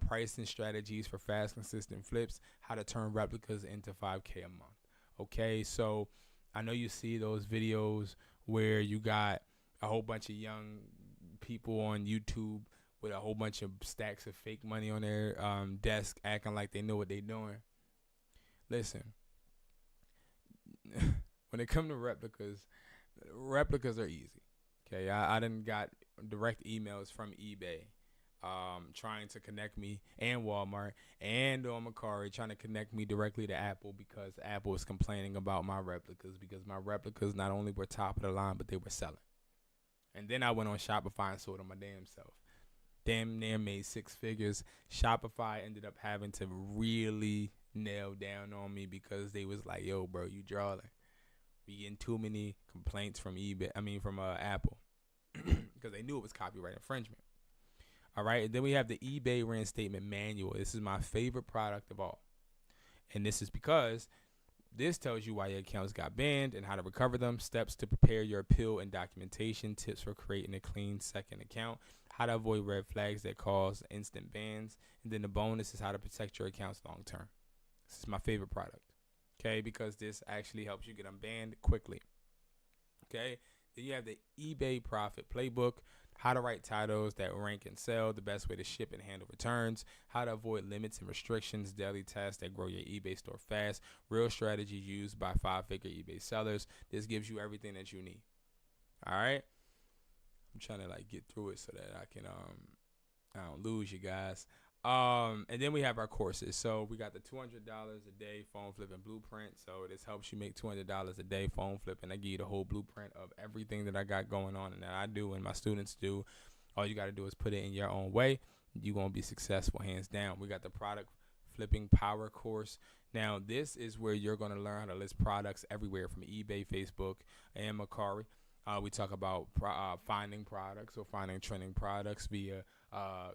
pricing strategies for fast, consistent flips, how to turn replicas into 5K a month. Okay, so I know you see those videos where you got a whole bunch of young people on YouTube with a whole bunch of stacks of fake money on their desk acting like they know what they're doing. Listen, when it comes to replicas are easy. Okay, I done got direct emails from eBay trying to connect me, and Walmart and on Mercari trying to connect me directly to Apple because Apple is complaining about my replicas because my replicas not only were top of the line, but they were selling. And then I went on Shopify and sold them my damn self. Damn near made 6 figures. Shopify ended up having to really nailed down on me because they was like, yo, bro, you drawing. We getting too many complaints from from Apple because they knew it was copyright infringement. All right. And then we have the eBay reinstatement manual. This is my favorite product of all. And this is because this tells you why your accounts got banned and how to recover them, steps to prepare your appeal and documentation, tips for creating a clean second account, how to avoid red flags that cause instant bans, and then the bonus is how to protect your accounts long term. This is my favorite product, okay, because this actually helps you get them banned quickly, okay? Then you have the eBay Profit Playbook, how to write titles that rank and sell, the best way to ship and handle returns, how to avoid limits and restrictions, daily tasks that grow your eBay store fast, real strategies used by 5-figure eBay sellers. This gives you everything that you need. All right. I'm trying to get through it so that I can I don't lose you guys. And then we have our courses. So we got the $200 a day phone flipping blueprint. So this helps you make $200 a day phone flipping. I give you the whole blueprint of everything that I got going on and that I do and my students do. All you got to do is put it in your own way. You're going to be successful, hands down. We got the product flipping power course. Now, this is where you're going to learn how to list products everywhere from eBay, Facebook, and Mercari. We talk about finding products or finding trending products via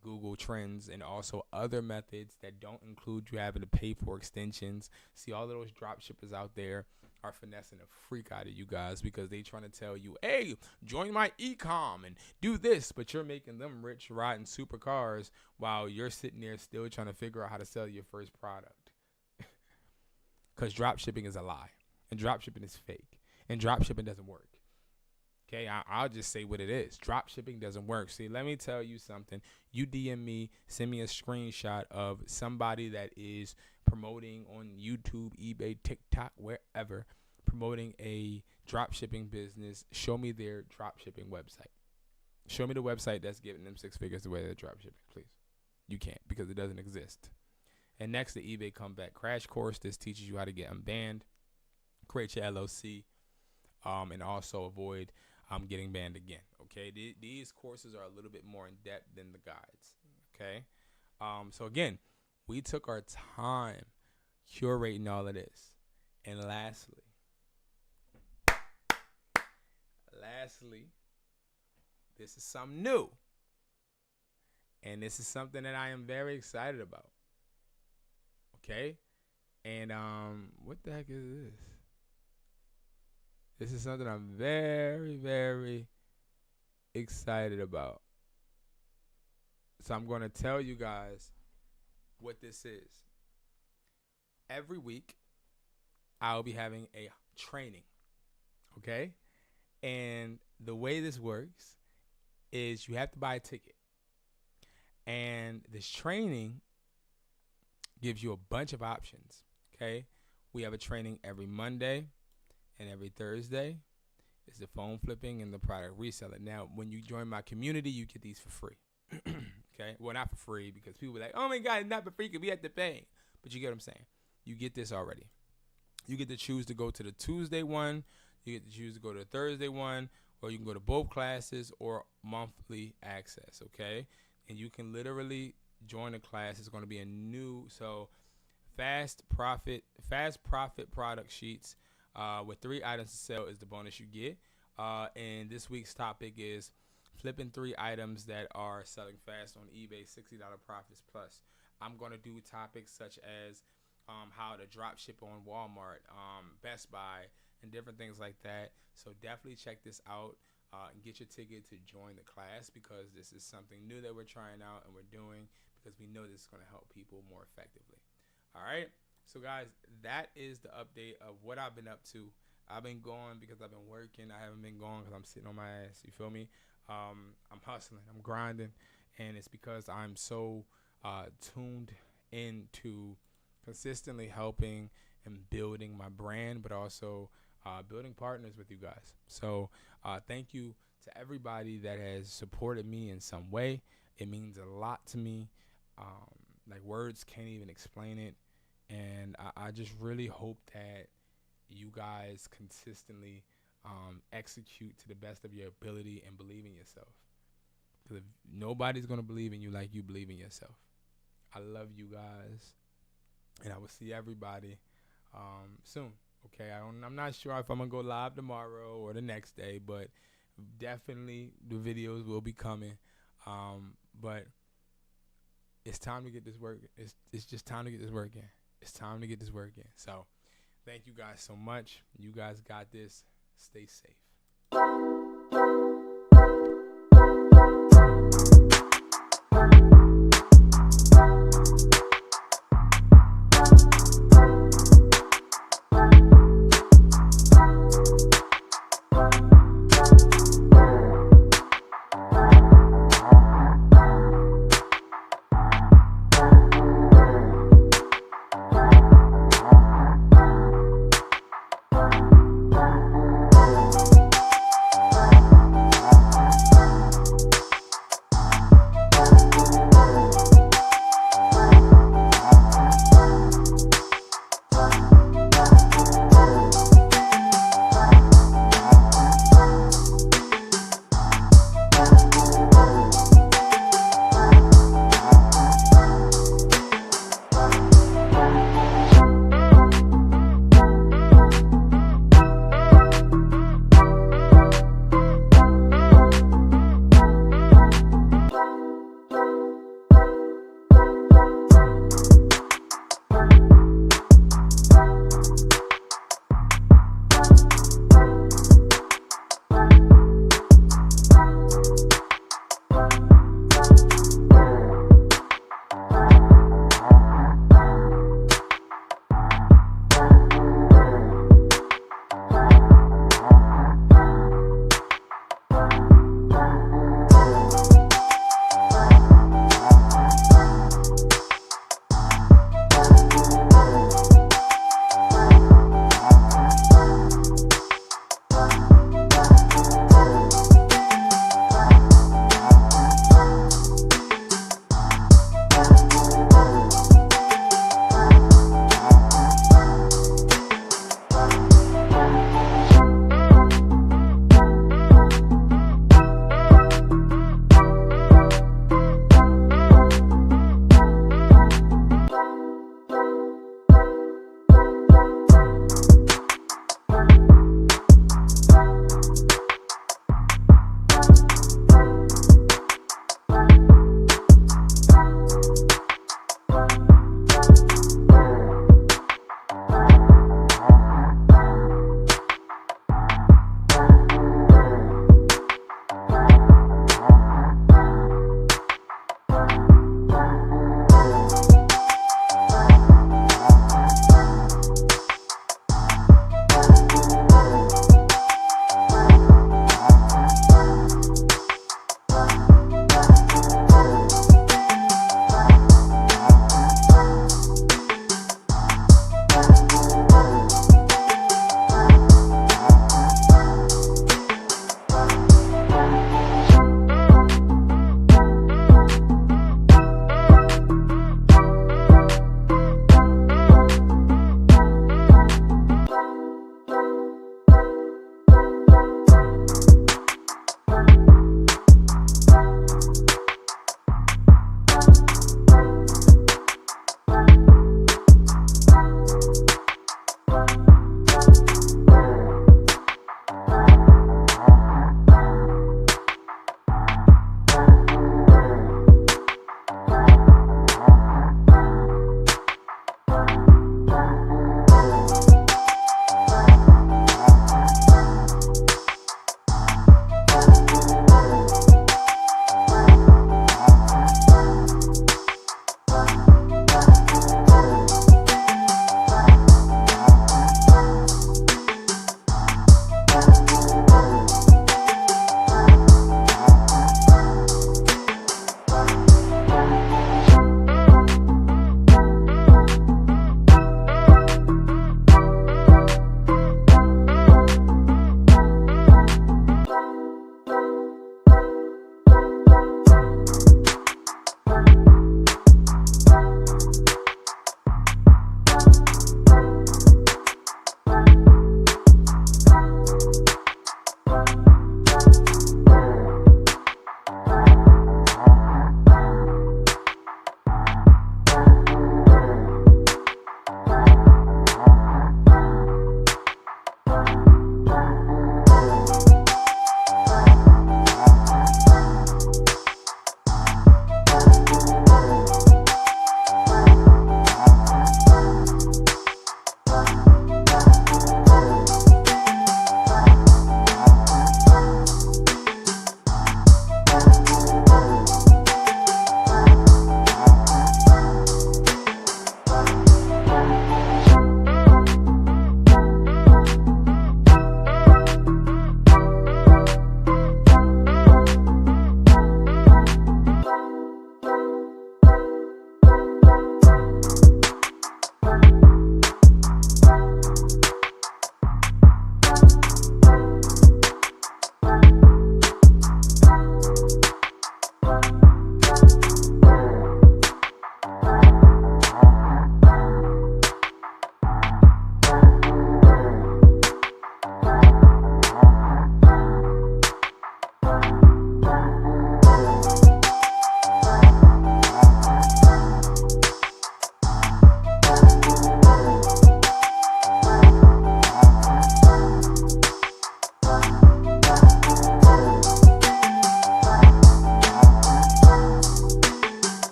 Google Trends and also other methods that don't include you having to pay for extensions. See, all of those drop shippers out there are finessing the freak out of you guys because they trying to tell you, hey, join my e-com and do this, but you're making them rich riding supercars while you're sitting there still trying to figure out how to sell your first product. Because drop shipping is a lie and drop shipping is fake and drop shipping doesn't work. Okay, I'll just say what it is. Drop shipping doesn't work. See, let me tell you something. You DM me, send me a screenshot of somebody that is promoting on YouTube, eBay, TikTok, wherever, promoting a drop shipping business. Show me their drop shipping website. Show me the website that's giving them 6 figures the way they're drop shipping, please. You can't because it doesn't exist. And next, the eBay Comeback Crash Course. This teaches you how to get unbanned, create your LLC, and also avoid getting banned again. Okay, these courses are a little bit more in depth than the guides. Okay, so again, we took our time curating all of this. And lastly, this is something new, and this is something that I am very excited about. Okay, and what the heck is this? This is something I'm very, very excited about. So I'm going to tell you guys what this is. Every week, I'll be having a training, okay? And the way this works is you have to buy a ticket. And this training gives you a bunch of options, okay? We have a training every Monday. And every Thursday is the phone flipping and the product reseller. Now, when you join my community, you get these for free. Okay? Well, not for free because people are like, oh my God, it's not for free because we have to pay. But you get what I'm saying. You get this already. You get to choose to go to the Tuesday one. You get to choose to go to the Thursday one. Or you can go to both classes or monthly access. Okay? And you can literally join a class. It's going to be a new, fast profit product sheets. With 3 items to sell is the bonus you get. And this week's topic is flipping 3 items that are selling fast on eBay, $60 profits plus. I'm going to do topics such as how to drop ship on Walmart, Best Buy, and different things like that. So definitely check this out and get your ticket to join the class because this is something new that we're trying out and we're doing because we know this is going to help people more effectively. All right. So, guys, that is the update of what I've been up to. I've been going because I've been working. I haven't been going because I'm sitting on my ass. You feel me? I'm hustling. I'm grinding. And it's because I'm so tuned into consistently helping and building my brand, but also building partners with you guys. So thank you to everybody that has supported me in some way. It means a lot to me. Words can't even explain it. And I just really hope that you guys consistently execute to the best of your ability and believe in yourself. Because nobody's going to believe in you like you believe in yourself. I love you guys. and I will see everybody soon. Okay, I'm not sure if I'm gonna go live tomorrow or the next day, but definitely the videos will be coming. But it's time to get this work. It's just time to get this work in. It's time to get this work in. So thank you guys so much. You guys got this. Stay safe.